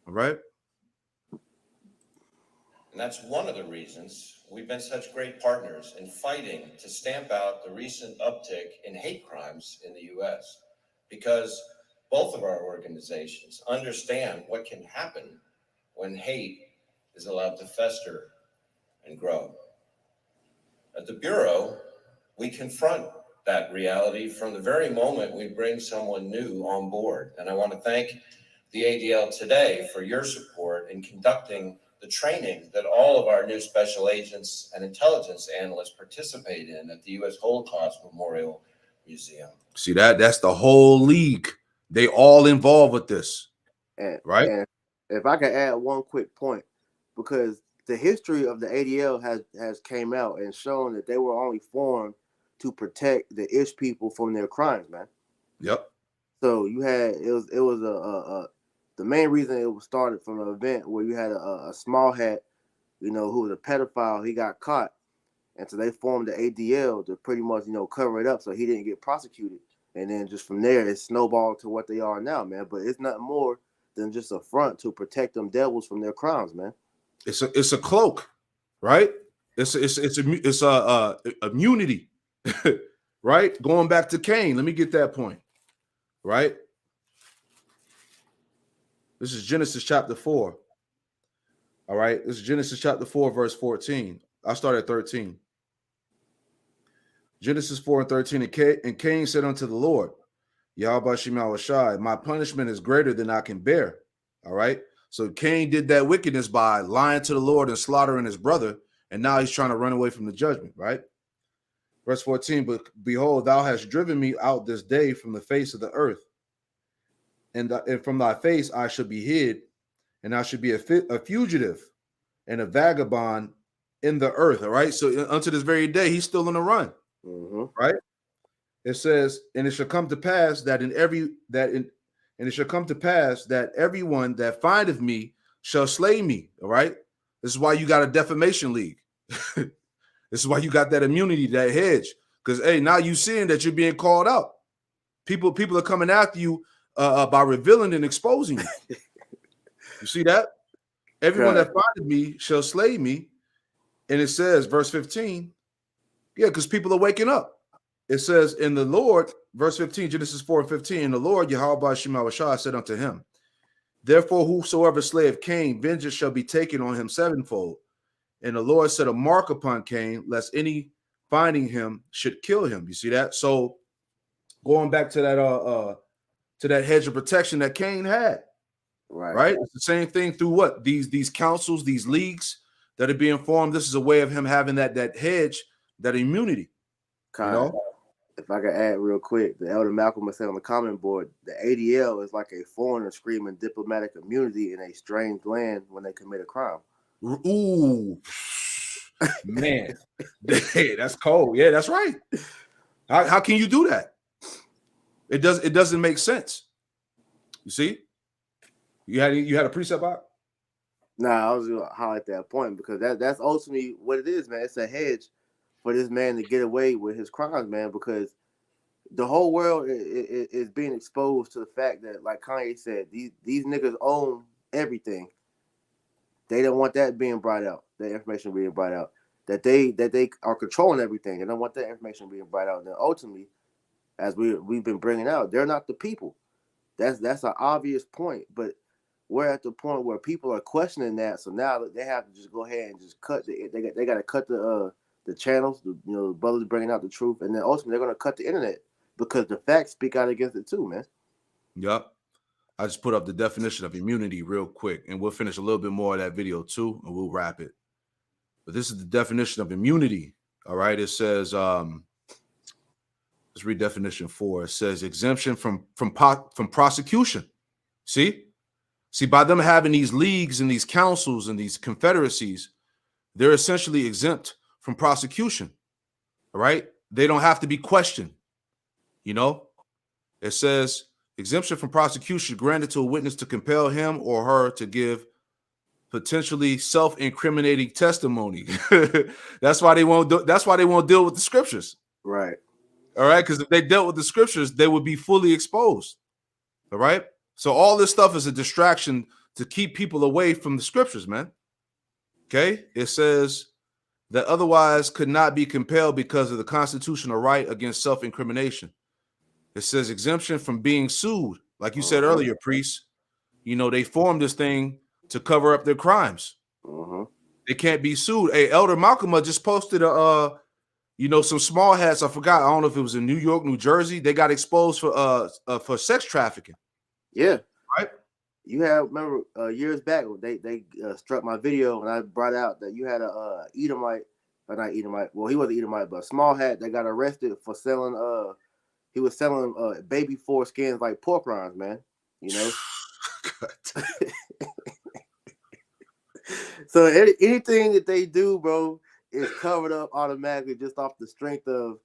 All right. And that's one of the reasons we've been such great partners in fighting to stamp out the recent uptick in hate crimes in the U.S. Because both of our organizations understand what can happen when hate is allowed to fester and grow. At the Bureau, we confront that reality from the very moment we bring someone new on board. And I want to thank the ADL today for your support in conducting the training that all of our new special agents and intelligence analysts participate in at the U.S. Holocaust Memorial Museum. See, that's the whole league. They all involved with this. Right. And if I could add one quick point, because the history of the ADL has came out and shown that they were only formed to protect the ish people from their crimes, man. Yep. So you had it was the main reason it was started from an event where you had a small hat, who was a pedophile. He got caught, and so they formed the ADL to pretty much cover it up so he didn't get prosecuted. And then just from there, it snowballed to what they are now, man. But it's nothing more than just a front to protect them devils from their crimes, man. It's a cloak, right? It's immunity, right? Going back to Cain, let me get that point, right? This is Genesis chapter 4. All right, this is Genesis chapter 4, verse 14. I start at 13. Genesis 4 and 13, and Cain said unto the Lord, Yahweh Shema Shai, my punishment is greater than I can bear. All right. So Cain did that wickedness by lying to the Lord and slaughtering his brother. And now he's trying to run away from the judgment. Right. Verse 14, but behold, thou hast driven me out this day from the face of the earth. And from thy face I shall be hid, and I should be a fugitive and a vagabond in the earth. All right. So unto this very day, he's still on the run. Right. It says, and it shall come to pass that And it shall come to pass that everyone that findeth me shall slay me. All right. This is why you got a defamation league. This is why you got that immunity, that hedge. Because hey, now you seeing that you're being called out. People are coming after you by revealing and exposing you. You see that? Everyone that findeth me shall slay me. And it says, verse 15, yeah, because people are waking up. It says, in the Lord, verse 15, Genesis 4:15, and the Lord, Yahweh Shema Shah, said unto him, therefore, whosoever slayeth Cain, vengeance shall be taken on him sevenfold. And the Lord set a mark upon Cain, lest any finding him should kill him. You see that? So going back to that hedge of protection that Cain had, right? It's the same thing through what? These councils, these leagues that are being formed. This is a way of him having that hedge, that immunity. You know? If I could add real quick, the Elder Malcolm said on the comment board, the ADL is like a foreigner screaming diplomatic immunity in a strange land when they commit a crime. Ooh, man, hey, that's cold. Yeah, that's right. How can you do that? It doesn't make sense. You see, you had a precept out. Nah, I was gonna highlight that point because that's ultimately what it is, man. It's a hedge for this man to get away with his crimes, man, because the whole world is being exposed to the fact that, like Kanye said, these niggas own everything. They don't want that being brought out, that information being brought out, that they are controlling everything. They don't want that information being brought out. And then ultimately, as we've been bringing out, they're not the people. That's an obvious point, but we're at the point where people are questioning that. So now they have to just go ahead and just cut they got to cut the channels, the brothers bringing out the truth, and then ultimately they're going to cut the internet because the facts speak out against it too, man. Yep. I just put up the definition of immunity real quick, and we'll finish a little bit more of that video too, and we'll wrap it. But this is the definition of immunity. All right. It says, let's read definition 4. It says exemption from prosecution. See, by them having these leagues and these councils and these confederacies, they're essentially exempt from prosecution. All right. They don't have to be questioned. You know, it says exemption from prosecution granted to a witness to compel him or her to give potentially self-incriminating testimony. That's why they won't deal with the scriptures. Right. All right. Because if they dealt with the scriptures, they would be fully exposed. All right. So all this stuff is a distraction to keep people away from the scriptures, man. Okay. It says that otherwise could not be compelled because of the constitutional right against self-incrimination. It says exemption from being sued. Like you said earlier, priest, you know, they formed this thing to cover up their crimes. They can't be sued. Hey, Elder Malcolm just posted some small hats. I forgot. I don't know if it was in New York, New Jersey. They got exposed for sex trafficking. Yeah. Right. You have remember years back they struck my video and I brought out that you had a Edomite, or not Edomite. Well, he wasn't Edomite, but a small hat that got arrested for selling he was selling baby foreskins like pork rinds, man. You know. So anything that they do, bro, is covered up automatically just off the strength of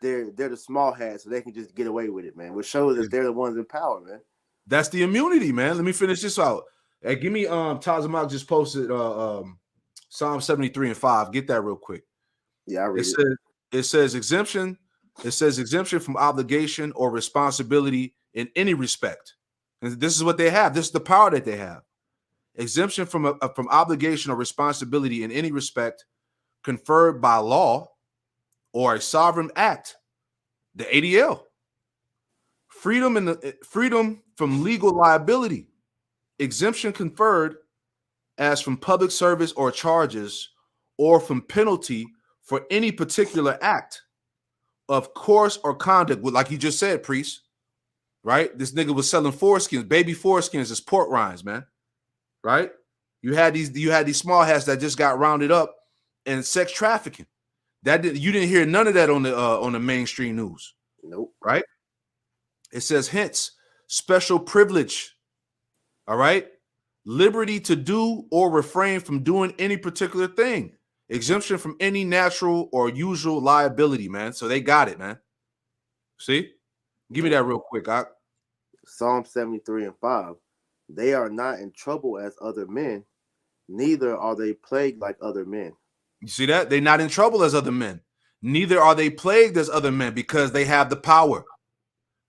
they're the small hats, so they can just get away with it, man. Which shows that they're the ones in power, man. That's the immunity, man. Let me finish this out. Hey, give me Tazamak just posted Psalm 73:5. Get that real quick. Yeah, I read it says exemption. It says exemption from obligation or responsibility in any respect. And this is what they have. This is the power that they have. Exemption from obligation or responsibility in any respect conferred by law or a sovereign act, the ADL. Freedom from legal liability, exemption conferred as from public service or charges or from penalty for any particular act of course or conduct, like you just said, priest, right? This nigga was selling foreskins, baby foreskins as pork rinds, man, right? You had these small hats that just got rounded up and sex trafficking. You didn't hear none of that on the mainstream news. Nope. Right? It says hence special privilege. All right. Liberty to do or refrain from doing any particular thing. Exemption from any natural or usual liability, man. So they got it, man. See? Give me that real quick. Psalm 73:5. They are not in trouble as other men, neither are they plagued like other men. You see that? They're not in trouble as other men. Neither are they plagued as other men because they have the power.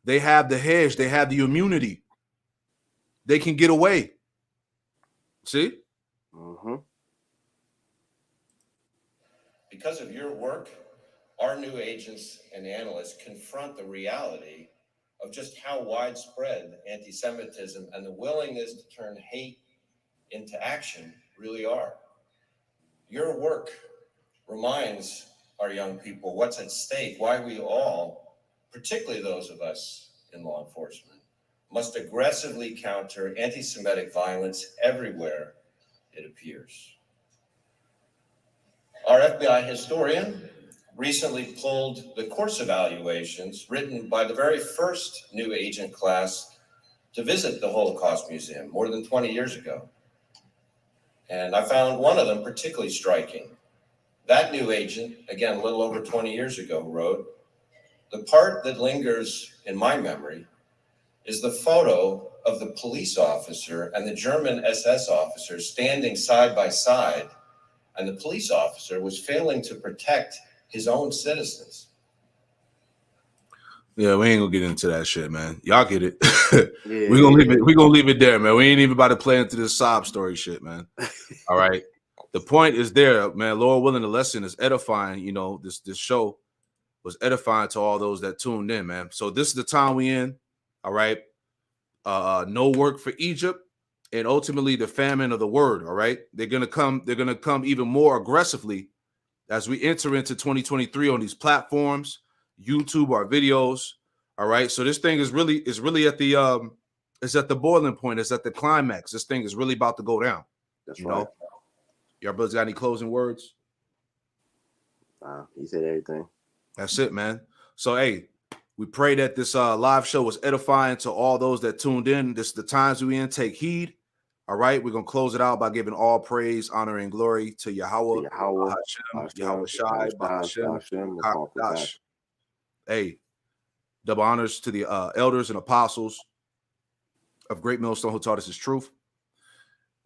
They have the hedge. They have the immunity. They can get away. See? Mm-hmm. Because of your work, our new agents and analysts confront the reality of just how widespread anti-Semitism and the willingness to turn hate into action really are. Your work reminds our young people what's at stake, why we all, particularly those of us in law enforcement, must aggressively counter anti-Semitic violence everywhere it appears. Our FBI historian recently pulled the course evaluations written by the very first new agent class to visit the Holocaust Museum more than 20 years ago. And I found one of them particularly striking. That new agent, again, a little over 20 years ago, wrote, "The part that lingers in my memory is the photo of the police officer and the German SS officer standing side by side, and the police officer was failing to protect his own citizens." Yeah, we ain't gonna get into that shit, man. Y'all get it. Yeah, We're gonna leave it there, man. We ain't even about to play into this sob story shit, man. All right. The point is there, man. Lord willing, the lesson is edifying. You know, this show was edifying to all those that tuned in, man. So this is the time we in. All right. No work for Egypt, and ultimately the famine of the word. All right. They're gonna come even more aggressively as we enter into 2023 on these platforms, YouTube, our videos. All right. So this thing is really at the it's at the boiling point. It's at the climax. This thing is really about to go down. That's you right. know. Y'all brothers got any closing words? He said everything. That's it, man. So hey, we pray that this live show was edifying to all those that tuned in. This is the times we in. Take heed. All right, we're gonna close it out by giving all praise, honor, and glory to Yahweh, Yahweh Shai, Bahashem, Kakadash. Hey, double honors to the elders and apostles of Great Millstone who taught us his truth.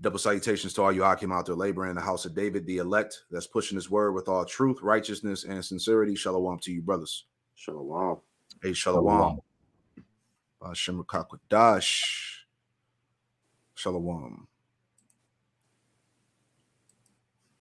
Double salutations to all you Akim out there laboring in the house of David, the elect that's pushing his word with all truth, righteousness, and sincerity. Shalom to you, brothers. Shalom. Hey, shalom. Bahashem Kakadash. Shalom.